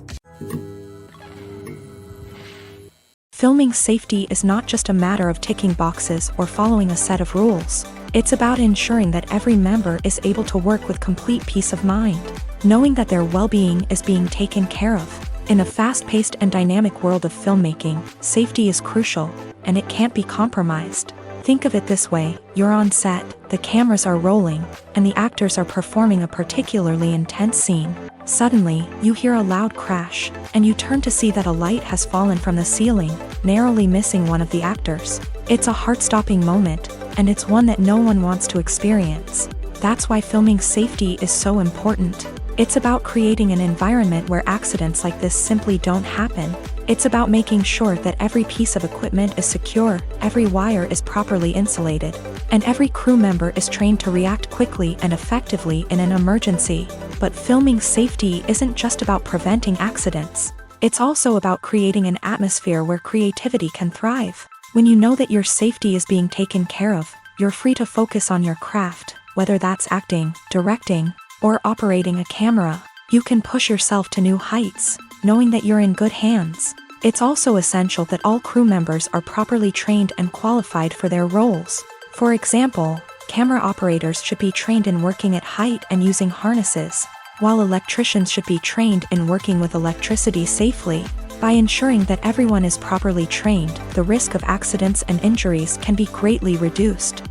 Filming safety is not just a matter of ticking boxes or following a set of rules. It's about ensuring that every member is able to work with complete peace of mind, knowing that their well-being is being taken care of. In a fast-paced and dynamic world of filmmaking, safety is crucial, and it can't be compromised. Think of it this way: you're on set, the cameras are rolling, and the actors are performing a particularly intense scene. Suddenly, you hear a loud crash, and you turn to see that a light has fallen from the ceiling, narrowly missing one of the actors. It's a heart-stopping moment, and it's one that no one wants to experience. That's why filming safety is so important. It's about creating an environment where accidents like this simply don't happen. It's about making sure that every piece of equipment is secure, every wire is properly insulated, and every crew member is trained to react quickly and effectively in an emergency. But filming safety isn't just about preventing accidents. It's also about creating an atmosphere where creativity can thrive. When you know that your safety is being taken care of, you're free to focus on your craft, whether that's acting, directing, or operating a camera. You can push yourself to new heights, knowing that you're in good hands. It's also essential that all crew members are properly trained and qualified for their roles. For example, camera operators should be trained in working at height and using harnesses, while electricians should be trained in working with electricity safely. By ensuring that everyone is properly trained, the risk of accidents and injuries can be greatly reduced.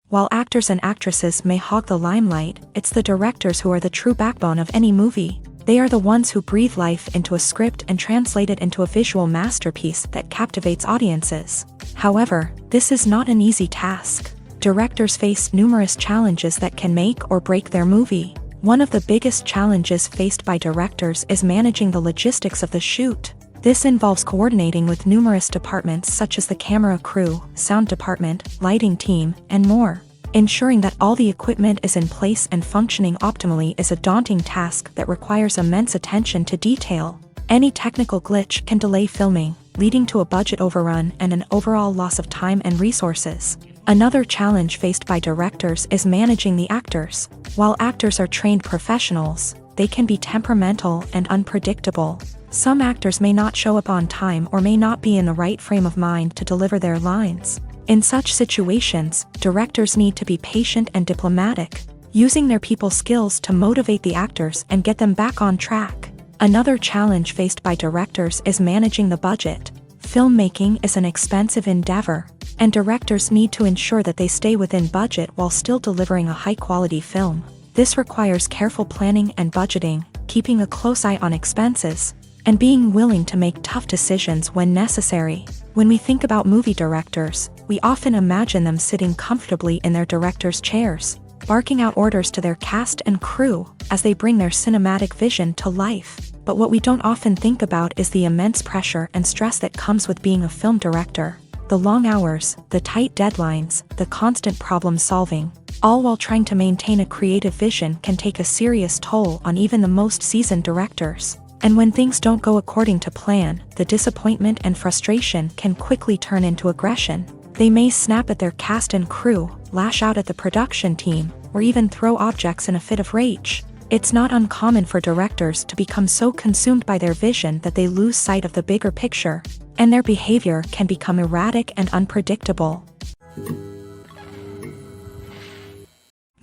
While actors and actresses may hog the limelight, it's the directors who are the true backbone of any movie. They are the ones who breathe life into a script and translate it into a visual masterpiece that captivates audiences. However, this is not an easy task. Directors face numerous challenges that can make or break their movie. One of the biggest challenges faced by directors is managing the logistics of the shoot. This involves coordinating with numerous departments such as the camera crew, sound department, lighting team, and more. Ensuring that all the equipment is in place and functioning optimally is a daunting task that requires immense attention to detail. Any technical glitch can delay filming, leading to a budget overrun and an overall loss of time and resources. Another challenge faced by directors is managing the actors. While actors are trained professionals, they can be temperamental and unpredictable. Some actors may not show up on time or may not be in the right frame of mind to deliver their lines. In such situations, directors need to be patient and diplomatic, using their people skills to motivate the actors and get them back on track. Another challenge faced by directors is managing the budget. Filmmaking is an expensive endeavor, and directors need to ensure that they stay within budget while still delivering a high-quality film. This requires careful planning and budgeting, keeping a close eye on expenses, and being willing to make tough decisions when necessary. When we think about movie directors, we often imagine them sitting comfortably in their director's chairs, barking out orders to their cast and crew as they bring their cinematic vision to life. But what we don't often think about is the immense pressure and stress that comes with being a film director. The long hours, the tight deadlines, the constant problem solving, all while trying to maintain a creative vision can take a serious toll on even the most seasoned directors. And when things don't go according to plan, the disappointment and frustration can quickly turn into aggression. They may snap at their cast and crew, lash out at the production team, or even throw objects in a fit of rage. It's not uncommon for directors to become so consumed by their vision that they lose sight of the bigger picture, and their behavior can become erratic and unpredictable.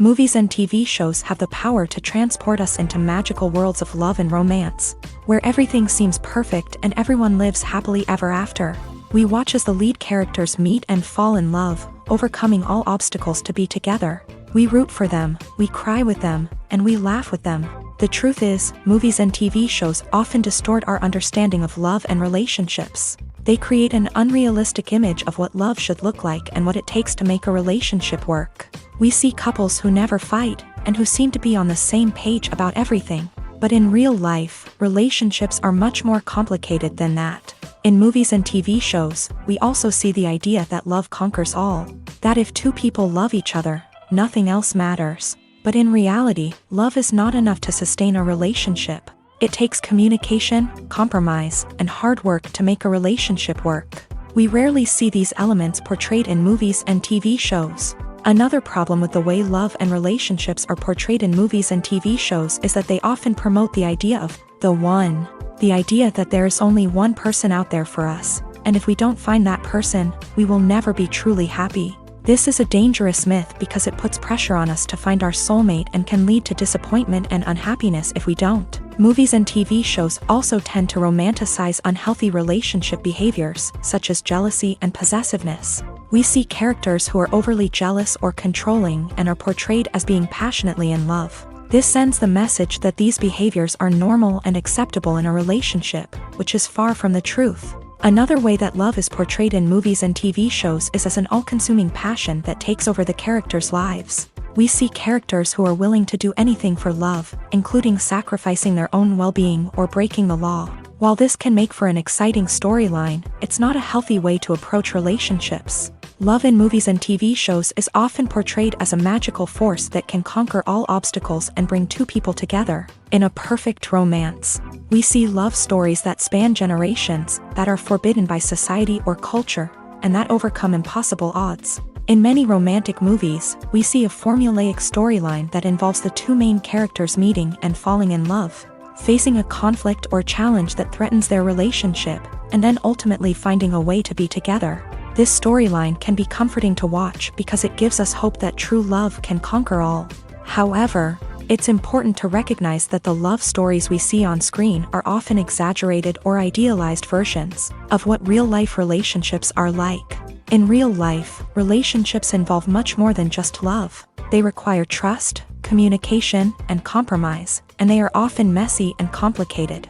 Movies and TV shows have the power to transport us into magical worlds of love and romance, where everything seems perfect and everyone lives happily ever after. We watch as the lead characters meet and fall in love, overcoming all obstacles to be together. We root for them, we cry with them, and we laugh with them. The truth is, movies and TV shows often distort our understanding of love and relationships. They create an unrealistic image of what love should look like and what it takes to make a relationship work. We see couples who never fight, and who seem to be on the same page about everything. But in real life, relationships are much more complicated than that. In movies and TV shows, we also see the idea that love conquers all. That if two people love each other, nothing else matters. But in reality, love is not enough to sustain a relationship. It takes communication, compromise, and hard work to make a relationship work. We rarely see these elements portrayed in movies and TV shows. Another problem with the way love and relationships are portrayed in movies and TV shows is that they often promote the idea of the one. The idea that there is only one person out there for us, and if we don't find that person, we will never be truly happy. This is a dangerous myth because it puts pressure on us to find our soulmate and can lead to disappointment and unhappiness if we don't. Movies and TV shows also tend to romanticize unhealthy relationship behaviors, such as jealousy and possessiveness. We see characters who are overly jealous or controlling and are portrayed as being passionately in love. This sends the message that these behaviors are normal and acceptable in a relationship, which is far from the truth. Another way that love is portrayed in movies and TV shows is as an all-consuming passion that takes over the characters' lives. We see characters who are willing to do anything for love, including sacrificing their own well-being or breaking the law. While this can make for an exciting storyline, it's not a healthy way to approach relationships. Love in movies and TV shows is often portrayed as a magical force that can conquer all obstacles and bring two people together. In a perfect romance, we see love stories that span generations, that are forbidden by society or culture, and that overcome impossible odds. In many romantic movies, we see a formulaic storyline that involves the two main characters meeting and falling in love, facing a conflict or challenge that threatens their relationship, and then ultimately finding a way to be together. This storyline can be comforting to watch because it gives us hope that true love can conquer all. However, it's important to recognize that the love stories we see on screen are often exaggerated or idealized versions of what real-life relationships are like. In real life, relationships involve much more than just love. They require trust, communication, and compromise, and they are often messy and complicated.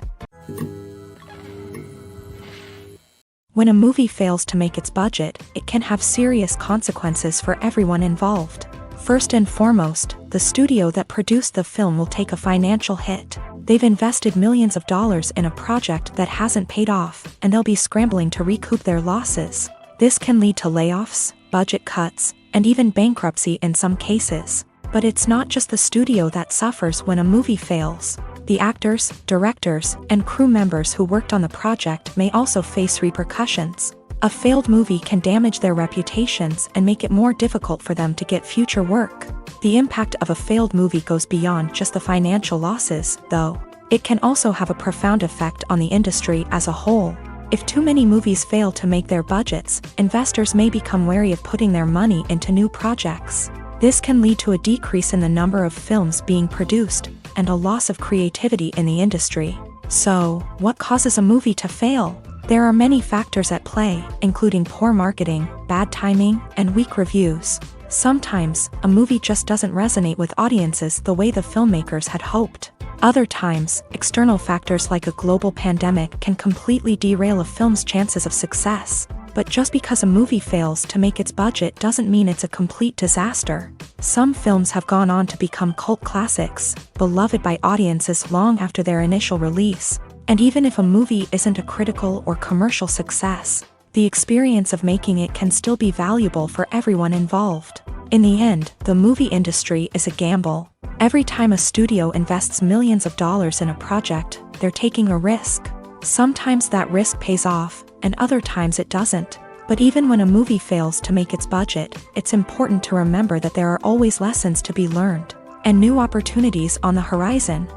When a movie fails to make its budget, it can have serious consequences for everyone involved. First and foremost, the studio that produced the film will take a financial hit. They've invested millions of dollars in a project that hasn't paid off, and they'll be scrambling to recoup their losses. This can lead to layoffs, budget cuts, and even bankruptcy in some cases. But it's not just the studio that suffers when a movie fails. The actors, directors, and crew members who worked on the project may also face repercussions. A failed movie can damage their reputations and make it more difficult for them to get future work. The impact of a failed movie goes beyond just the financial losses, though. It can also have a profound effect on the industry as a whole. If too many movies fail to make their budgets, investors may become wary of putting their money into new projects. This can lead to a decrease in the number of films being produced, and a loss of creativity in the industry. So, what causes a movie to fail? There are many factors at play, including poor marketing, bad timing, and weak reviews. Sometimes, a movie just doesn't resonate with audiences the way the filmmakers had hoped. Other times, external factors like a global pandemic can completely derail a film's chances of success. But just because a movie fails to make its budget doesn't mean it's a complete disaster. Some films have gone on to become cult classics, beloved by audiences long after their initial release. And even if a movie isn't a critical or commercial success, the experience of making it can still be valuable for everyone involved. In the end, the movie industry is a gamble. Every time a studio invests millions of dollars in a project, they're taking a risk. Sometimes that risk pays off, and other times it doesn't. But even when a movie fails to make its budget, it's important to remember that there are always lessons to be learned, and new opportunities on the horizon.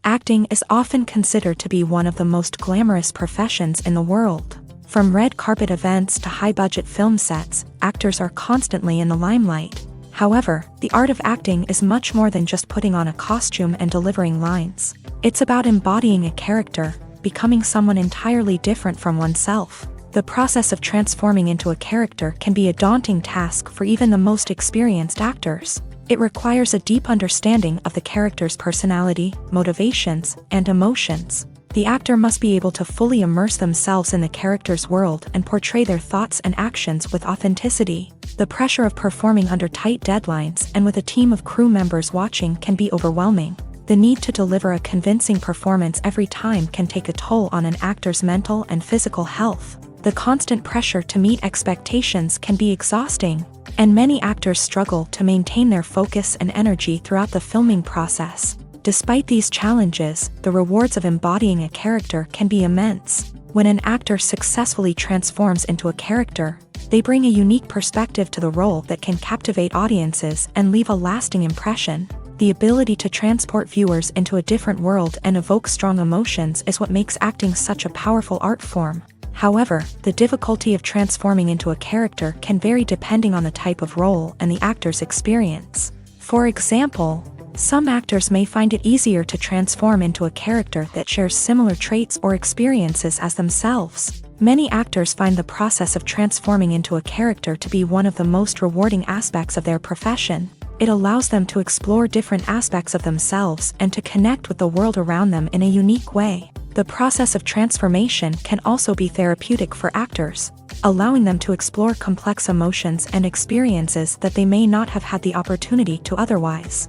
Acting is often considered to be one of the most glamorous professions in the world. From red carpet events to high-budget film sets, actors are constantly in the limelight. However, the art of acting is much more than just putting on a costume and delivering lines. It's about embodying a character, becoming someone entirely different from oneself. The process of transforming into a character can be a daunting task for even the most experienced actors. It requires a deep understanding of the character's personality, motivations, and emotions. The actor must be able to fully immerse themselves in the character's world and portray their thoughts and actions with authenticity. The pressure of performing under tight deadlines and with a team of crew members watching can be overwhelming. The need to deliver a convincing performance every time can take a toll on an actor's mental and physical health. The constant pressure to meet expectations can be exhausting, and many actors struggle to maintain their focus and energy throughout the filming process. Despite these challenges, the rewards of embodying a character can be immense. When an actor successfully transforms into a character, they bring a unique perspective to the role that can captivate audiences and leave a lasting impression. The ability to transport viewers into a different world and evoke strong emotions is what makes acting such a powerful art form. However, the difficulty of transforming into a character can vary depending on the type of role and the actor's experience. For example, some actors may find it easier to transform into a character that shares similar traits or experiences as themselves. Many actors find the process of transforming into a character to be one of the most rewarding aspects of their profession. It allows them to explore different aspects of themselves and to connect with the world around them in a unique way. The process of transformation can also be therapeutic for actors, allowing them to explore complex emotions and experiences that they may not have had the opportunity to otherwise.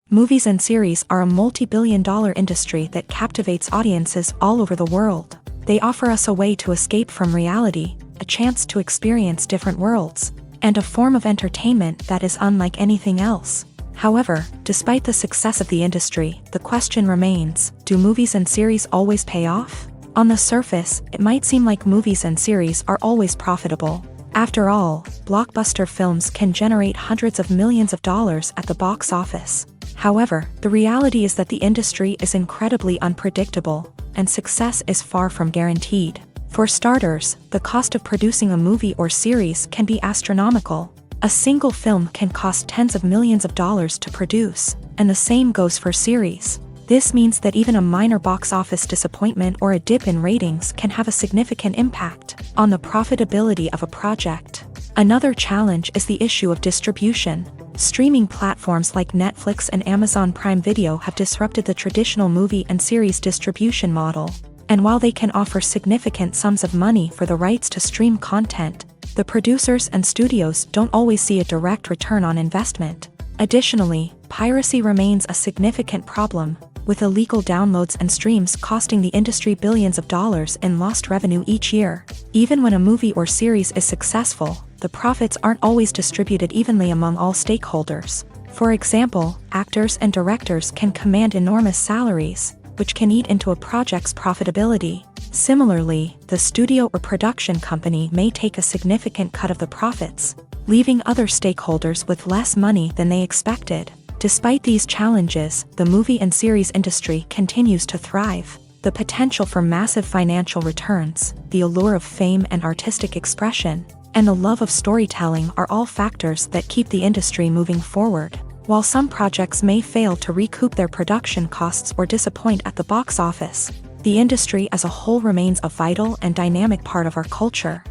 Movies and series are a multi-billion-dollar industry that captivates audiences all over the world. They offer us a way to escape from reality, a chance to experience different worlds, and a form of entertainment that is unlike anything else. However, despite the success of the industry, the question remains, do movies and series always pay off? On the surface, it might seem like movies and series are always profitable. After all, blockbuster films can generate hundreds of millions of dollars at the box office. However, the reality is that the industry is incredibly unpredictable, and success is far from guaranteed. For starters, the cost of producing a movie or series can be astronomical. A single film can cost tens of millions of dollars to produce, and the same goes for series. This means that even a minor box office disappointment or a dip in ratings can have a significant impact on the profitability of a project. Another challenge is the issue of distribution. Streaming platforms like Netflix and Amazon Prime Video have disrupted the traditional movie and series distribution model. And while they can offer significant sums of money for the rights to stream content, the producers and studios don't always see a direct return on investment. Additionally, piracy remains a significant problem, with illegal downloads and streams costing the industry billions of dollars in lost revenue each year. Even when a movie or series is successful, the profits aren't always distributed evenly among all stakeholders. For example, actors and directors can command enormous salaries, which can eat into a project's profitability. Similarly, the studio or production company may take a significant cut of the profits, leaving other stakeholders with less money than they expected. Despite these challenges, the movie and series industry continues to thrive. The potential for massive financial returns, the allure of fame and artistic expression, and the love of storytelling are all factors that keep the industry moving forward. While some projects may fail to recoup their production costs or disappoint at the box office, the industry as a whole remains a vital and dynamic part of our culture.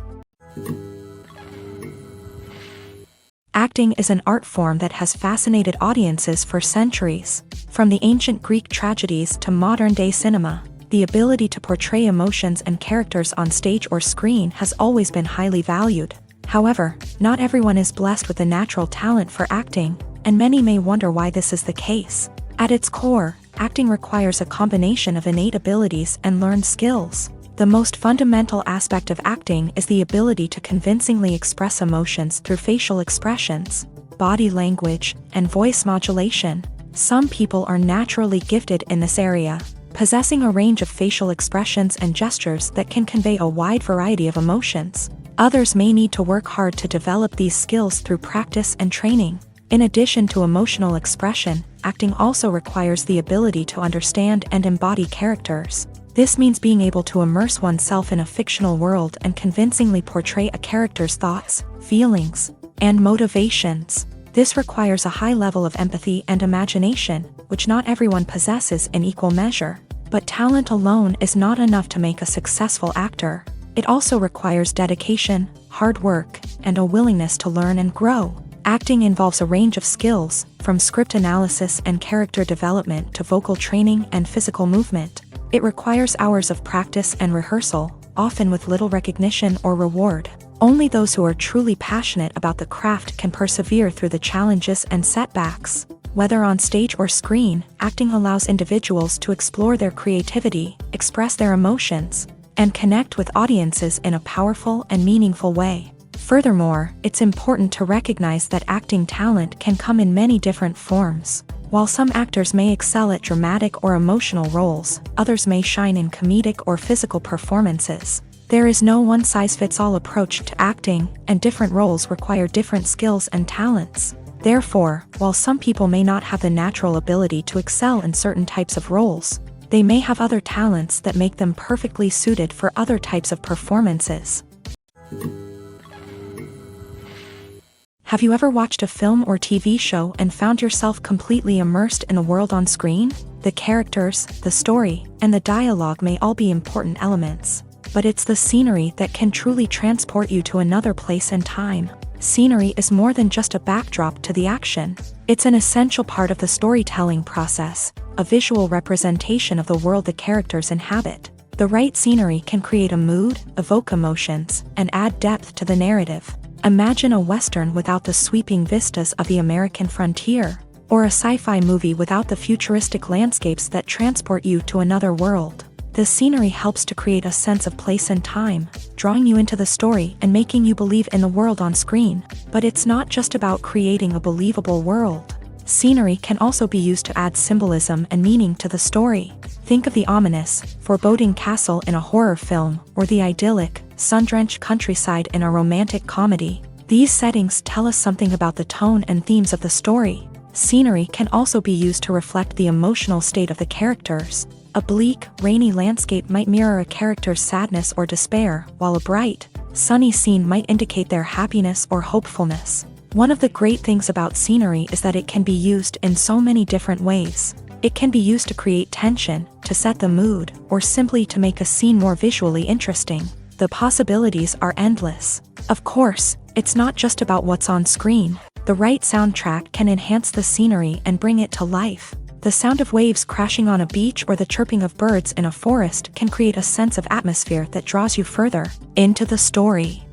Acting is an art form that has fascinated audiences for centuries. From the ancient Greek tragedies to modern-day cinema, the ability to portray emotions and characters on stage or screen has always been highly valued. However, not everyone is blessed with a natural talent for acting, and many may wonder why this is the case. At its core, acting requires a combination of innate abilities and learned skills. The most fundamental aspect of acting is the ability to convincingly express emotions through facial expressions, body language, and voice modulation. Some people are naturally gifted in this area, possessing a range of facial expressions and gestures that can convey a wide variety of emotions. Others may need to work hard to develop these skills through practice and training. In addition to emotional expression, acting also requires the ability to understand and embody characters. This means being able to immerse oneself in a fictional world and convincingly portray a character's thoughts, feelings, and motivations. This requires a high level of empathy and imagination, which not everyone possesses in equal measure. But talent alone is not enough to make a successful actor. It also requires dedication, hard work, and a willingness to learn and grow. Acting involves a range of skills, from script analysis and character development to vocal training and physical movement. It requires hours of practice and rehearsal, often with little recognition or reward. Only those who are truly passionate about the craft can persevere through the challenges and setbacks. Whether on stage or screen, acting allows individuals to explore their creativity, express their emotions, and connect with audiences in a powerful and meaningful way. Furthermore, it's important to recognize that acting talent can come in many different forms. While some actors may excel at dramatic or emotional roles, others may shine in comedic or physical performances. There is no one-size-fits-all approach to acting, and different roles require different skills and talents. Therefore, while some people may not have the natural ability to excel in certain types of roles, they may have other talents that make them perfectly suited for other types of performances. Have you ever watched a film or TV show and found yourself completely immersed in the world on screen? The characters, the story, and the dialogue may all be important elements, but it's the scenery that can truly transport you to another place and time. Scenery is more than just a backdrop to the action. It's an essential part of the storytelling process, a visual representation of the world the characters inhabit. The right scenery can create a mood, evoke emotions, and add depth to the narrative. Imagine a Western without the sweeping vistas of the American frontier, or a sci-fi movie without the futuristic landscapes that transport you to another world. The scenery helps to create a sense of place and time, drawing you into the story and making you believe in the world on screen. But it's not just about creating a believable world. Scenery can also be used to add symbolism and meaning to the story. Think of the ominous, foreboding castle in a horror film, or the idyllic, sun-drenched countryside in a romantic comedy. These settings tell us something about the tone and themes of the story. Scenery can also be used to reflect the emotional state of the characters. A bleak, rainy landscape might mirror a character's sadness or despair, while a bright, sunny scene might indicate their happiness or hopefulness. One of the great things about scenery is that it can be used in so many different ways. It can be used to create tension, to set the mood, or simply to make a scene more visually interesting. The possibilities are endless. Of course, it's not just about what's on screen. The right soundtrack can enhance the scenery and bring it to life. The sound of waves crashing on a beach or the chirping of birds in a forest can create a sense of atmosphere that draws you further into the story.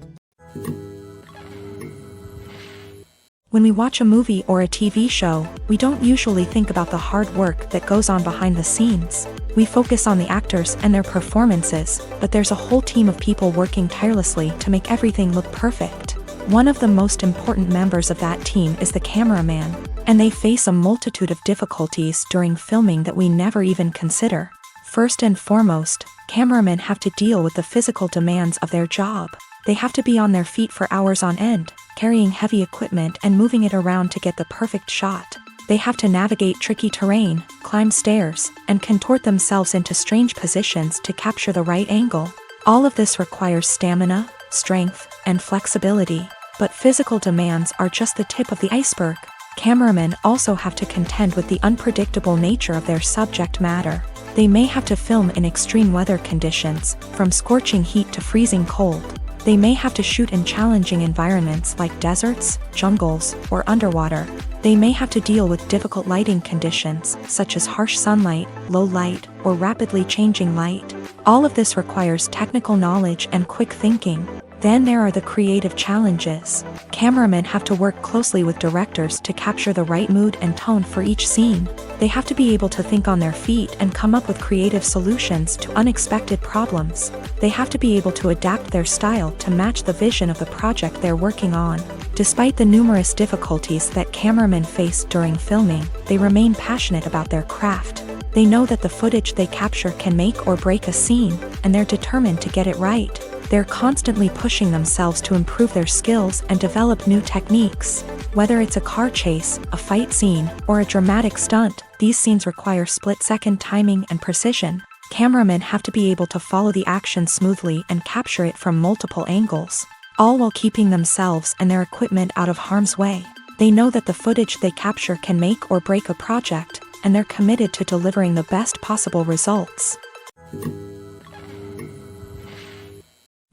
When we watch a movie or a TV show, we don't usually think about the hard work that goes on behind the scenes. We focus on the actors and their performances, but there's a whole team of people working tirelessly to make everything look perfect. One of the most important members of that team is the cameraman, and they face a multitude of difficulties during filming that we never even consider. First and foremost, cameramen have to deal with the physical demands of their job. They have to be on their feet for hours on end, carrying heavy equipment and moving it around to get the perfect shot. They have to navigate tricky terrain, climb stairs, and contort themselves into strange positions to capture the right angle. All of this requires stamina, strength, and flexibility. But physical demands are just the tip of the iceberg. Cameramen also have to contend with the unpredictable nature of their subject matter. They may have to film in extreme weather conditions, from scorching heat to freezing cold. They may have to shoot in challenging environments like deserts, jungles, or underwater. They may have to deal with difficult lighting conditions, such as harsh sunlight, low light, or rapidly changing light. All of this requires technical knowledge and quick thinking. Then there are the creative challenges. Cameramen have to work closely with directors to capture the right mood and tone for each scene. They have to be able to think on their feet and come up with creative solutions to unexpected problems. They have to be able to adapt their style to match the vision of the project they're working on. Despite the numerous difficulties that cameramen face during filming, they remain passionate about their craft. They know that the footage they capture can make or break a scene, and they're determined to get it right. They're constantly pushing themselves to improve their skills and develop new techniques. Whether it's a car chase, a fight scene, or a dramatic stunt, these scenes require split-second timing and precision. Cameramen have to be able to follow the action smoothly and capture it from multiple angles, all while keeping themselves and their equipment out of harm's way. They know that the footage they capture can make or break a project, and they're committed to delivering the best possible results.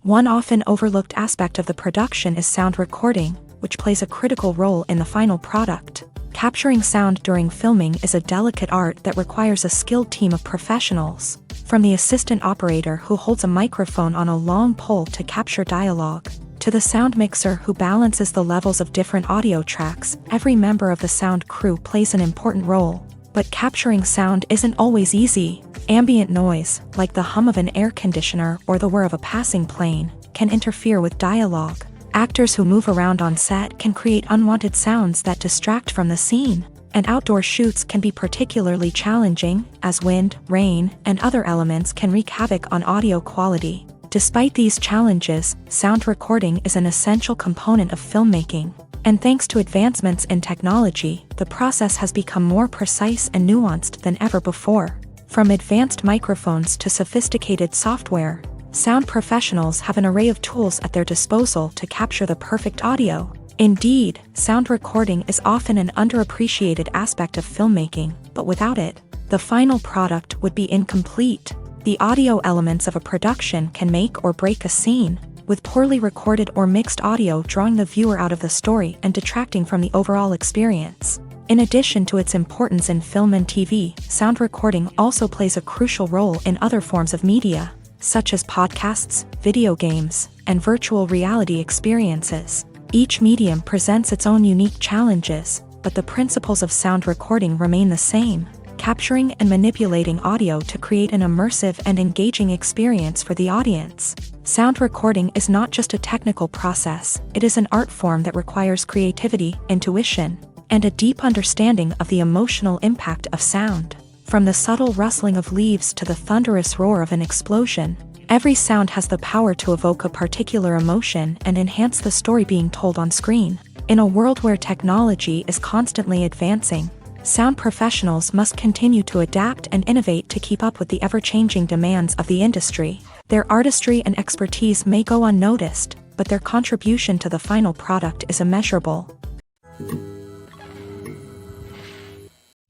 One often overlooked aspect of the production is sound recording, which plays a critical role in the final product. Capturing sound during filming is a delicate art that requires a skilled team of professionals. From the assistant operator who holds a microphone on a long pole to capture dialogue, to the sound mixer who balances the levels of different audio tracks, every member of the sound crew plays an important role. But capturing sound isn't always easy. Ambient noise, like the hum of an air conditioner or the whir of a passing plane, can interfere with dialogue. Actors who move around on set can create unwanted sounds that distract from the scene. And outdoor shoots can be particularly challenging, as wind, rain, and other elements can wreak havoc on audio quality. Despite these challenges, sound recording is an essential component of filmmaking. And thanks to advancements in technology, the process has become more precise and nuanced than ever before. From advanced microphones to sophisticated software, sound professionals have an array of tools at their disposal to capture the perfect audio. Indeed, sound recording is often an underappreciated aspect of filmmaking, but without it, the final product would be incomplete. The audio elements of a production can make or break a scene, with poorly recorded or mixed audio drawing the viewer out of the story and detracting from the overall experience. In addition to its importance in film and TV, sound recording also plays a crucial role in other forms of media, such as podcasts, video games, and virtual reality experiences. Each medium presents its own unique challenges, but the principles of sound recording remain the same: capturing and manipulating audio to create an immersive and engaging experience for the audience. Sound recording is not just a technical process, it is an art form that requires creativity, intuition, and a deep understanding of the emotional impact of sound. From the subtle rustling of leaves to the thunderous roar of an explosion, every sound has the power to evoke a particular emotion and enhance the story being told on screen. In a world where technology is constantly advancing, sound professionals must continue to adapt and innovate to keep up with the ever-changing demands of the industry. Their artistry and expertise may go unnoticed, but their contribution to the final product is immeasurable.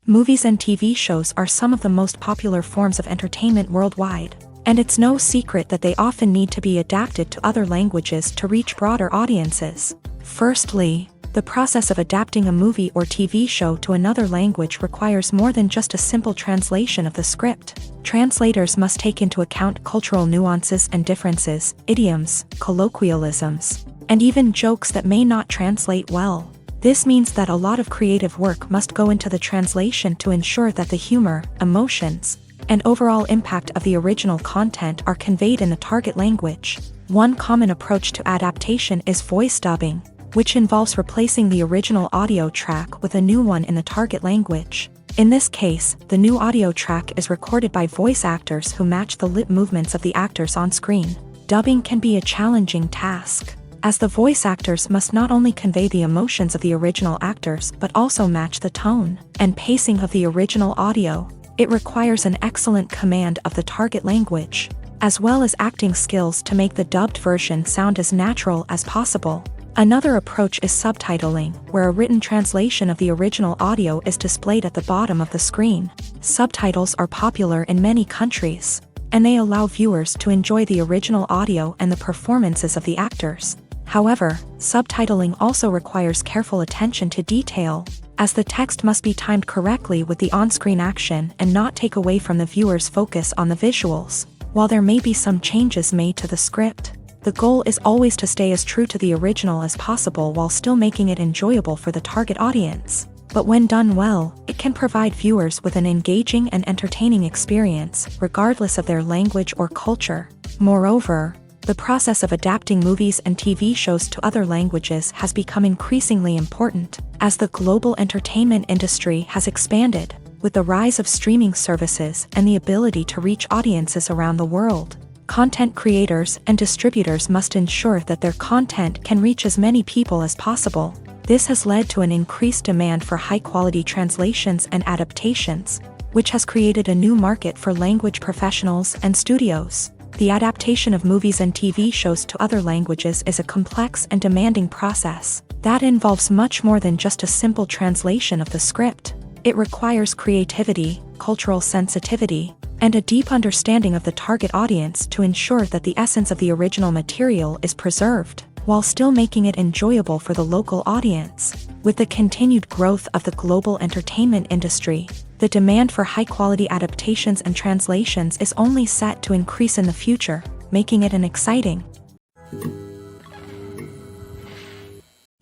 Movies and TV shows are some of the most popular forms of entertainment worldwide, and it's no secret that they often need to be adapted to other languages to reach broader audiences. Firstly, the process of adapting a movie or TV show to another language requires more than just a simple translation of the script. Translators must take into account cultural nuances and differences, idioms, colloquialisms, and even jokes that may not translate well. This means that a lot of creative work must go into the translation to ensure that the humor, emotions, and overall impact of the original content are conveyed in the target language. One common approach to adaptation is voice dubbing, which involves replacing the original audio track with a new one in the target language. In this case, the new audio track is recorded by voice actors who match the lip movements of the actors on screen. Dubbing can be a challenging task, as the voice actors must not only convey the emotions of the original actors but also match the tone and pacing of the original audio. It requires an excellent command of the target language, as well as acting skills to make the dubbed version sound as natural as possible. Another approach is subtitling, where a written translation of the original audio is displayed at the bottom of the screen. Subtitles are popular in many countries, and they allow viewers to enjoy the original audio and the performances of the actors. However, subtitling also requires careful attention to detail, as the text must be timed correctly with the on-screen action and not take away from the viewer's focus on the visuals. While there may be some changes made to the script, The goal is always to stay as true to the original as possible while still making it enjoyable for the target audience. But when done well, it can provide viewers with an engaging and entertaining experience, regardless of their language or culture. Moreover, the process of adapting movies and TV shows to other languages has become increasingly important, as the global entertainment industry has expanded, with the rise of streaming services and the ability to reach audiences around the world. Content creators and distributors must ensure that their content can reach as many people as possible. This has led to an increased demand for high-quality translations and adaptations, which has created a new market for language professionals and studios. The adaptation of movies and TV shows to other languages is a complex and demanding process that involves much more than just a simple translation of the script. It requires creativity, cultural sensitivity, and a deep understanding of the target audience to ensure that the essence of the original material is preserved, while still making it enjoyable for the local audience. With the continued growth of the global entertainment industry, the demand for high-quality adaptations and translations is only set to increase in the future, making it an exciting.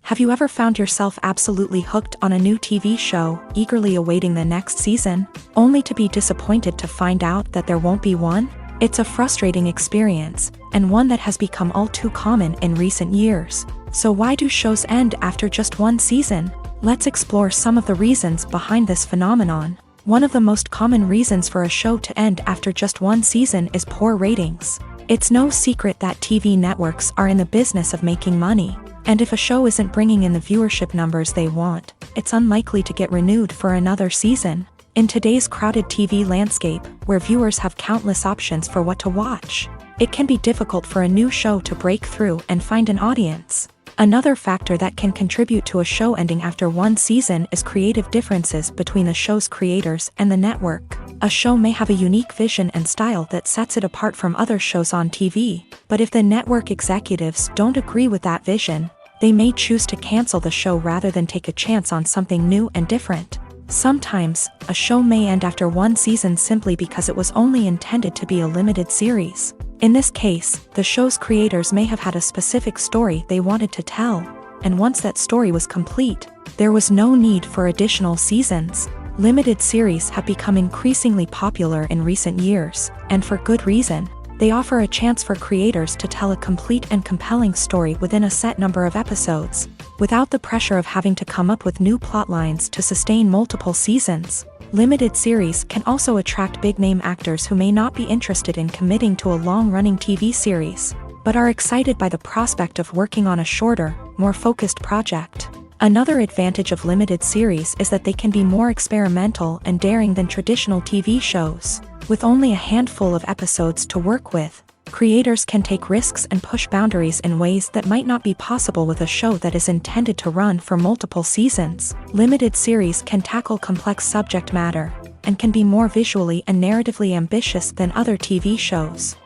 Have you ever found yourself absolutely hooked on a new TV show, eagerly awaiting the next season, only to be disappointed to find out that there won't be one? It's a frustrating experience, and one that has become all too common in recent years. So why do shows end after just one season? Let's explore some of the reasons behind this phenomenon. One of the most common reasons for a show to end after just one season is poor ratings. It's no secret that TV networks are in the business of making money, and if a show isn't bringing in the viewership numbers they want, it's unlikely to get renewed for another season. In today's crowded TV landscape, where viewers have countless options for what to watch, it can be difficult for a new show to break through and find an audience. Another factor that can contribute to a show ending after one season is creative differences between the show's creators and the network. A show may have a unique vision and style that sets it apart from other shows on TV, but if the network executives don't agree with that vision, they may choose to cancel the show rather than take a chance on something new and different. Sometimes, a show may end after one season simply because it was only intended to be a limited series. In this case, the show's creators may have had a specific story they wanted to tell, and once that story was complete, there was no need for additional seasons. Limited series have become increasingly popular in recent years, and for good reason. They offer a chance for creators to tell a complete and compelling story within a set number of episodes, without the pressure of having to come up with new plot lines to sustain multiple seasons. Limited series can also attract big-name actors who may not be interested in committing to a long-running TV series, but are excited by the prospect of working on a shorter, more focused project. Another advantage of limited series is that they can be more experimental and daring than traditional TV shows. With only a handful of episodes to work with, creators can take risks and push boundaries in ways that might not be possible with a show that is intended to run for multiple seasons. Limited series can tackle complex subject matter, and can be more visually and narratively ambitious than other TV shows.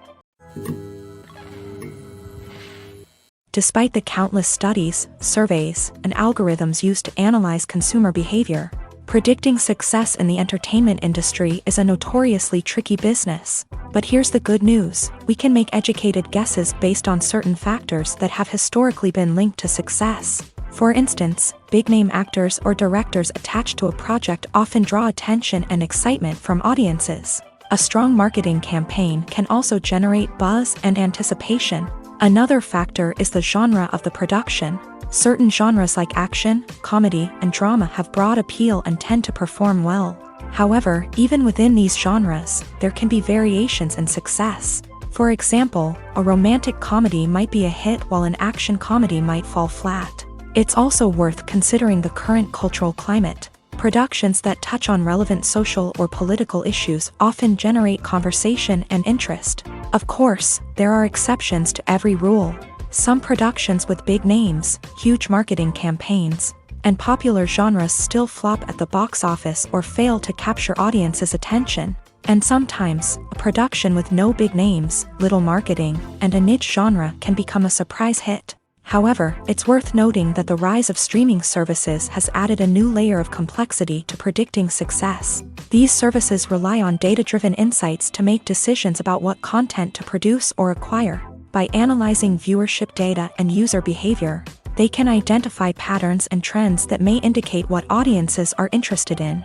Despite the countless studies, surveys, and algorithms used to analyze consumer behavior, predicting success in the entertainment industry is a notoriously tricky business. But here's the good news: we can make educated guesses based on certain factors that have historically been linked to success. For instance, big-name actors or directors attached to a project often draw attention and excitement from audiences. A strong marketing campaign can also generate buzz and anticipation. Another factor is the genre of the production. Certain genres like action, comedy, and drama have broad appeal and tend to perform well. However, even within these genres, there can be variations in success. For example, a romantic comedy might be a hit while an action comedy might fall flat. It's also worth considering the current cultural climate. Productions that touch on relevant social or political issues often generate conversation and interest. Of course, there are exceptions to every rule. Some productions with big names, huge marketing campaigns, and popular genres still flop at the box office or fail to capture audiences' attention. And sometimes, a production with no big names, little marketing, and a niche genre can become a surprise hit. However, it's worth noting that the rise of streaming services has added a new layer of complexity to predicting success. These services rely on data-driven insights to make decisions about what content to produce or acquire. By analyzing viewership data and user behavior, they can identify patterns and trends that may indicate what audiences are interested in.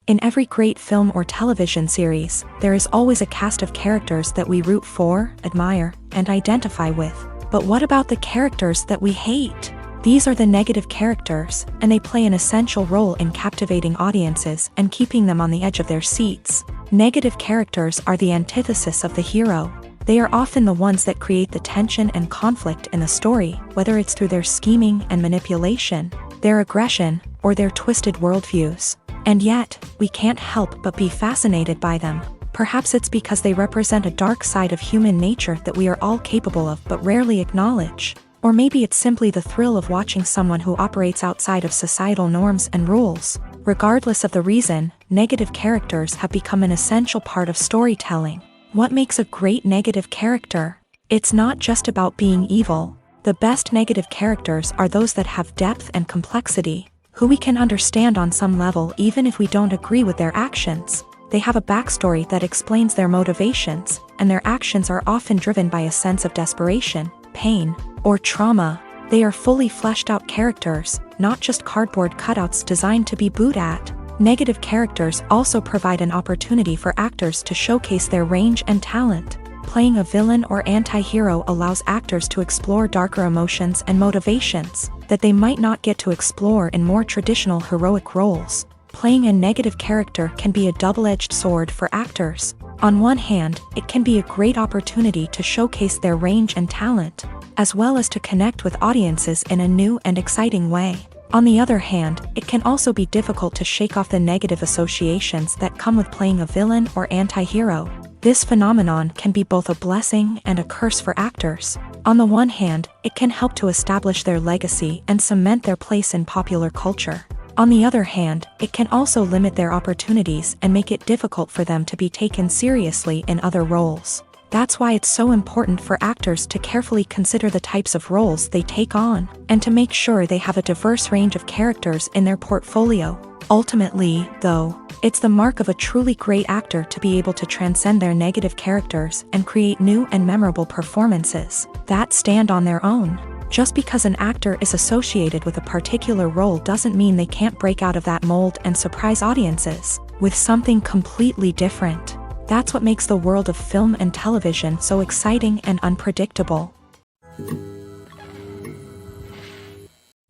In every great film or television series, there is always a cast of characters that we root for, admire, and identify with. But what about the characters that we hate? These are the negative characters, and they play an essential role in captivating audiences and keeping them on the edge of their seats. Negative characters are the antithesis of the hero. They are often the ones that create the tension and conflict in the story, whether it's through their scheming and manipulation, their aggression, or their twisted worldviews. And yet, we can't help but be fascinated by them. Perhaps it's because they represent a dark side of human nature that we are all capable of but rarely acknowledge. Or maybe it's simply the thrill of watching someone who operates outside of societal norms and rules. Regardless of the reason, negative characters have become an essential part of storytelling. What makes a great negative character? It's not just about being evil. The best negative characters are those that have depth and complexity, who we can understand on some level even if we don't agree with their actions. They have a backstory that explains their motivations, and their actions are often driven by a sense of desperation, pain, or trauma. They are fully fleshed out characters, not just cardboard cutouts designed to be booed at. Negative characters also provide an opportunity for actors to showcase their range and talent. Playing a villain or anti-hero allows actors to explore darker emotions and motivations that they might not get to explore in more traditional heroic roles. Playing a negative character can be a double-edged sword for actors. On one hand, it can be a great opportunity to showcase their range and talent, as well as to connect with audiences in a new and exciting way. On the other hand, it can also be difficult to shake off the negative associations that come with playing a villain or anti-hero. This phenomenon can be both a blessing and a curse for actors. On the one hand, it can help to establish their legacy and cement their place in popular culture. On the other hand, it can also limit their opportunities and make it difficult for them to be taken seriously in other roles. That's why it's so important for actors to carefully consider the types of roles they take on, and to make sure they have a diverse range of characters in their portfolio. Ultimately, though, it's the mark of a truly great actor to be able to transcend their negative characters and create new and memorable performances that stand on their own. Just because an actor is associated with a particular role doesn't mean they can't break out of that mold and surprise audiences with something completely different. That's what makes the world of film and television so exciting and unpredictable.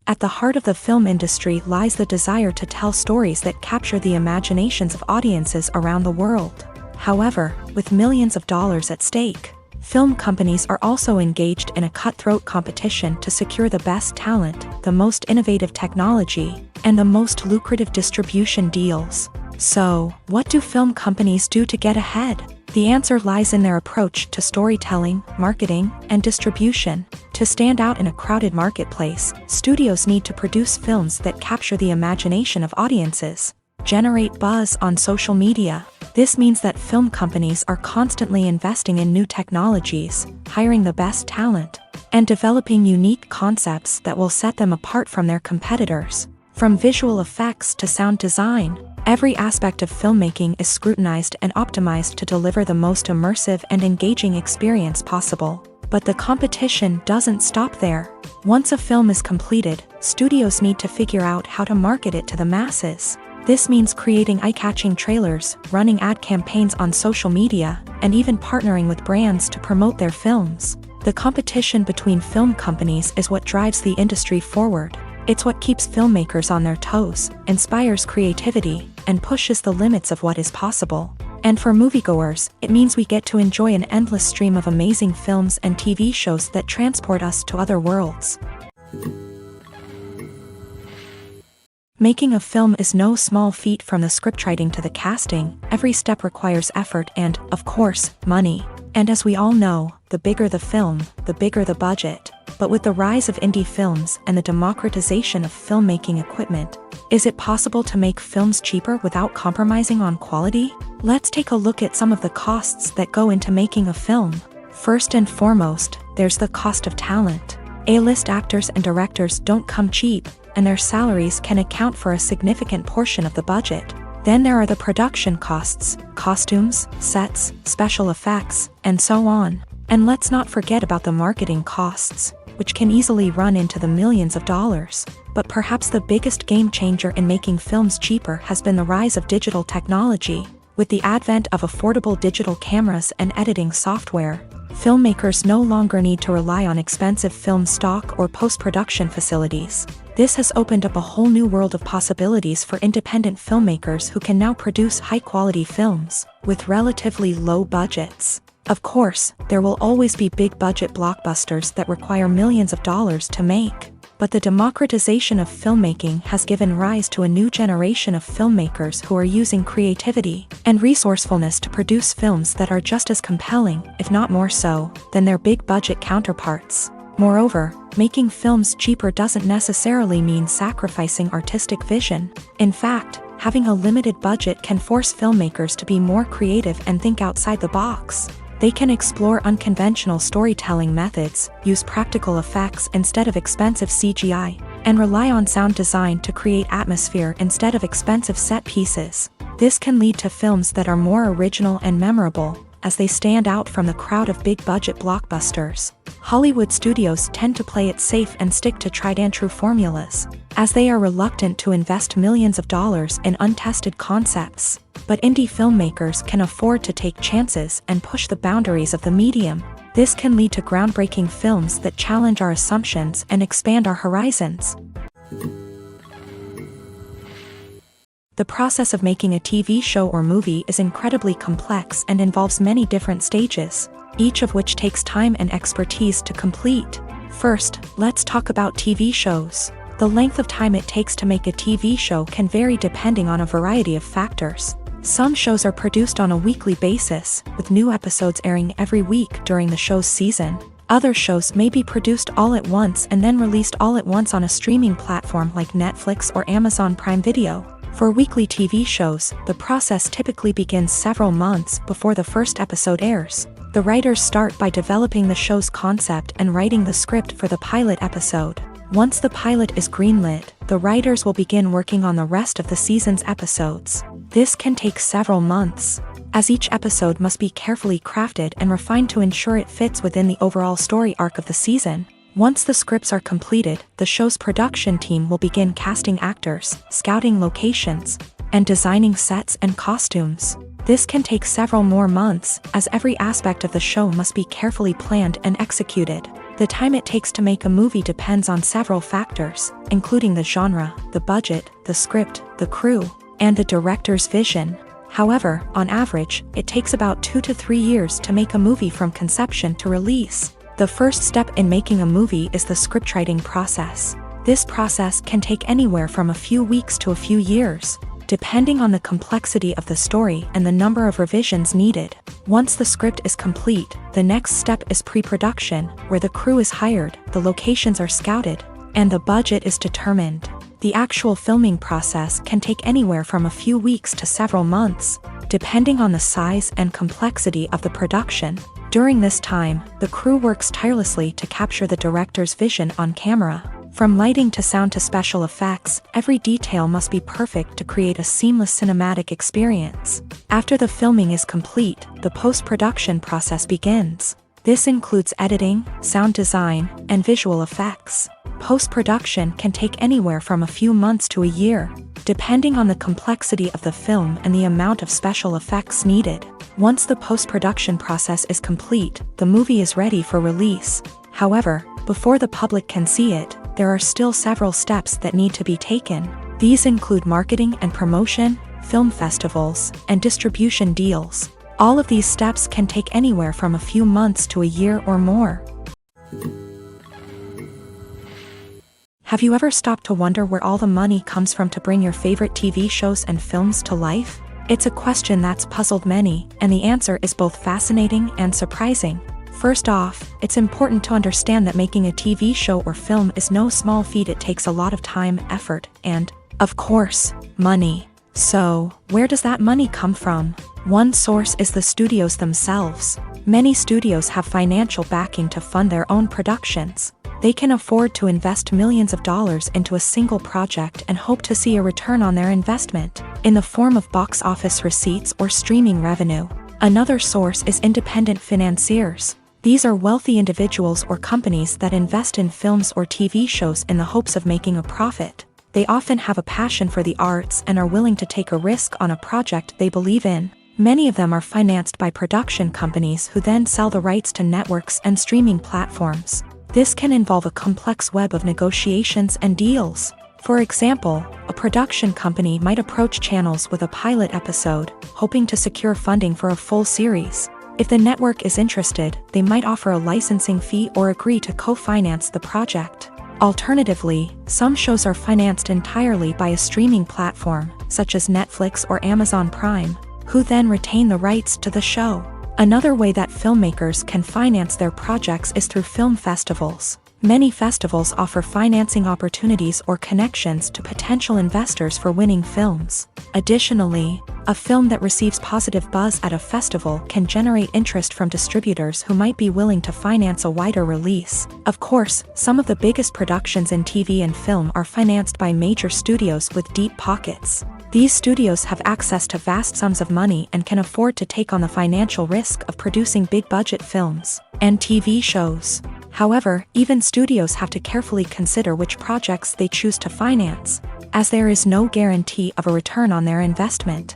At the heart of the film industry lies the desire to tell stories that capture the imaginations of audiences around the world. However, with millions of dollars at stake, film companies are also engaged in a cutthroat competition to secure the best talent, the most innovative technology, and the most lucrative distribution deals. So, what do film companies do to get ahead? The answer lies in their approach to storytelling, marketing, and distribution. To stand out in a crowded marketplace, studios need to produce films that capture the imagination of audiences, generate buzz on social media. This means that film companies are constantly investing in new technologies, hiring the best talent, and developing unique concepts that will set them apart from their competitors. From visual effects to sound design, every aspect of filmmaking is scrutinized and optimized to deliver the most immersive and engaging experience possible. But the competition doesn't stop there. Once a film is completed, studios need to figure out how to market it to the masses. This means creating eye-catching trailers, running ad campaigns on social media, and even partnering with brands to promote their films. The competition between film companies is what drives the industry forward. It's what keeps filmmakers on their toes, inspires creativity, and pushes the limits of what is possible. And for moviegoers, it means we get to enjoy an endless stream of amazing films and TV shows that transport us to other worlds. Making a film is no small feat. From the scriptwriting to the casting, every step requires effort and, of course, money. And as we all know, the bigger the film, the bigger the budget. But with the rise of indie films and the democratization of filmmaking equipment, is it possible to make films cheaper without compromising on quality? Let's take a look at some of the costs that go into making a film. First and foremost, there's the cost of talent. A-list actors and directors don't come cheap, and their salaries can account for a significant portion of the budget. Then there are the production costs, costumes, sets, special effects, and so on. And let's not forget about the marketing costs, which can easily run into the millions of dollars. But perhaps the biggest game changer in making films cheaper has been the rise of digital technology. With the advent of affordable digital cameras and editing software, filmmakers no longer need to rely on expensive film stock or post-production facilities. This has opened up a whole new world of possibilities for independent filmmakers who can now produce high-quality films with relatively low budgets. Of course, there will always be big-budget blockbusters that require millions of dollars to make. But the democratization of filmmaking has given rise to a new generation of filmmakers who are using creativity and resourcefulness to produce films that are just as compelling, if not more so, than their big-budget counterparts. Moreover, making films cheaper doesn't necessarily mean sacrificing artistic vision. In fact, having a limited budget can force filmmakers to be more creative and think outside the box. They can explore unconventional storytelling methods, use practical effects instead of expensive CGI, and rely on sound design to create atmosphere instead of expensive set pieces. This can lead to films that are more original and memorable, as they stand out from the crowd of big-budget blockbusters. Hollywood studios tend to play it safe and stick to tried-and-true formulas, as they are reluctant to invest millions of dollars in untested concepts. But indie filmmakers can afford to take chances and push the boundaries of the medium. This can lead to groundbreaking films that challenge our assumptions and expand our horizons. The process of making a TV show or movie is incredibly complex and involves many different stages, each of which takes time and expertise to complete. First, let's talk about TV shows. The length of time it takes to make a TV show can vary depending on a variety of factors. Some shows are produced on a weekly basis, with new episodes airing every week during the show's season. Other shows may be produced all at once and then released all at once on a streaming platform like Netflix or Amazon Prime Video. For weekly TV shows, the process typically begins several months before the first episode airs. The writers start by developing the show's concept and writing the script for the pilot episode. Once the pilot is greenlit, the writers will begin working on the rest of the season's episodes. This can take several months, as each episode must be carefully crafted and refined to ensure it fits within the overall story arc of the season. Once the scripts are completed, the show's production team will begin casting actors, scouting locations, and designing sets and costumes. This can take several more months, as every aspect of the show must be carefully planned and executed. The time it takes to make a movie depends on several factors, including the genre, the budget, the script, the crew, and the director's vision. However, on average, it takes about 2 to 3 years to make a movie from conception to release. The first step in making a movie is the scriptwriting process. This process can take anywhere from a few weeks to a few years, depending on the complexity of the story and the number of revisions needed. Once the script is complete, the next step is pre-production, where the crew is hired, the locations are scouted, and the budget is determined. The actual filming process can take anywhere from a few weeks to several months, depending on the size and complexity of the production. During this time, the crew works tirelessly to capture the director's vision on camera. From lighting to sound to special effects, every detail must be perfect to create a seamless cinematic experience. After the filming is complete, the post-production process begins. This includes editing, sound design, and visual effects. Post-production can take anywhere from a few months to a year, depending on the complexity of the film and the amount of special effects needed. Once the post-production process is complete, the movie is ready for release. However, before the public can see it, there are still several steps that need to be taken. These include marketing and promotion, film festivals, and distribution deals. All of these steps can take anywhere from a few months to a year or more. Have you ever stopped to wonder where all the money comes from to bring your favorite TV shows and films to life? It's a question that's puzzled many, and the answer is both fascinating and surprising. First off, it's important to understand that making a TV show or film is no small feat. It takes a lot of time, effort, and, of course, money. So, where does that money come from? One source is the studios themselves. Many studios have financial backing to fund their own productions. They can afford to invest millions of dollars into a single project and hope to see a return on their investment. in the form of box office receipts or streaming revenue. Another source is independent financiers. These are wealthy individuals or companies that invest in films or TV shows in the hopes of making a profit. They often have a passion for the arts and are willing to take a risk on a project they believe in. Many of them are financed by production companies who then sell the rights to networks and streaming platforms. This can involve a complex web of negotiations and deals. For example, a production company might approach channels with a pilot episode, hoping to secure funding for a full series. If the network is interested, they might offer a licensing fee or agree to co-finance the project. Alternatively, some shows are financed entirely by a streaming platform, such as Netflix or Amazon Prime, who then retain the rights to the show. Another way that filmmakers can finance their projects is through film festivals. Many festivals offer financing opportunities or connections to potential investors for winning films. Additionally, a film that receives positive buzz at a festival can generate interest from distributors who might be willing to finance a wider release. Of course, some of the biggest productions in TV and film are financed by major studios with deep pockets. These studios have access to vast sums of money and can afford to take on the financial risk of producing big-budget films and TV shows. However, even studios have to carefully consider which projects they choose to finance, as there is no guarantee of a return on their investment.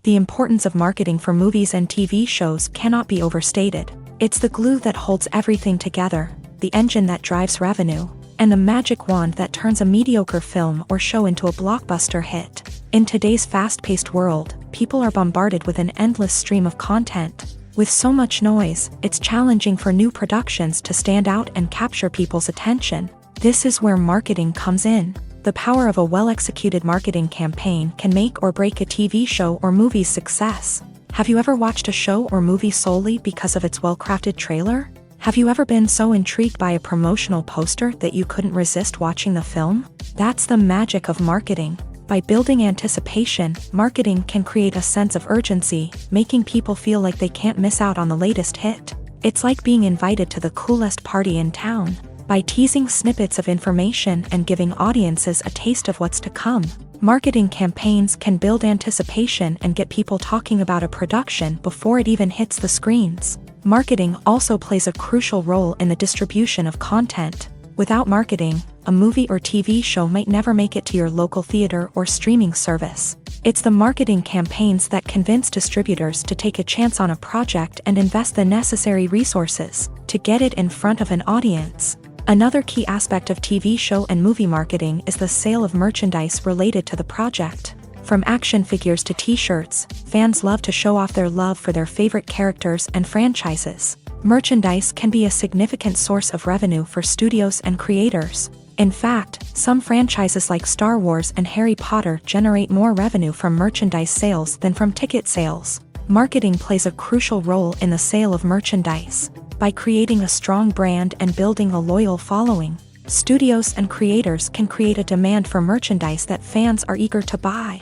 The importance of marketing for movies and TV shows cannot be overstated. It's the glue that holds everything together, the engine that drives revenue, and the magic wand that turns a mediocre film or show into a blockbuster hit. In today's fast-paced world, people are bombarded with an endless stream of content. With so much noise, it's challenging for new productions to stand out and capture people's attention. This is where marketing comes in. The power of a well-executed marketing campaign can make or break a TV show or movie's success. Have you ever watched a show or movie solely because of its well-crafted trailer? Have you ever been so intrigued by a promotional poster that you couldn't resist watching the film? That's the magic of marketing. By building anticipation, marketing can create a sense of urgency, making people feel like they can't miss out on the latest hit. It's like being invited to the coolest party in town. By teasing snippets of information and giving audiences a taste of what's to come, marketing campaigns can build anticipation and get people talking about a production before it even hits the screens. Marketing also plays a crucial role in the distribution of content. Without marketing, a movie or TV show might never make it to your local theater or streaming service. It's the marketing campaigns that convince distributors to take a chance on a project and invest the necessary resources to get it in front of an audience. Another key aspect of TV show and movie marketing is the sale of merchandise related to the project. From action figures to t-shirts, fans love to show off their love for their favorite characters and franchises. Merchandise can be a significant source of revenue for studios and creators. In fact, some franchises like Star Wars and Harry Potter generate more revenue from merchandise sales than from ticket sales. Marketing plays a crucial role in the sale of merchandise. By creating a strong brand and building a loyal following, studios and creators can create a demand for merchandise that fans are eager to buy.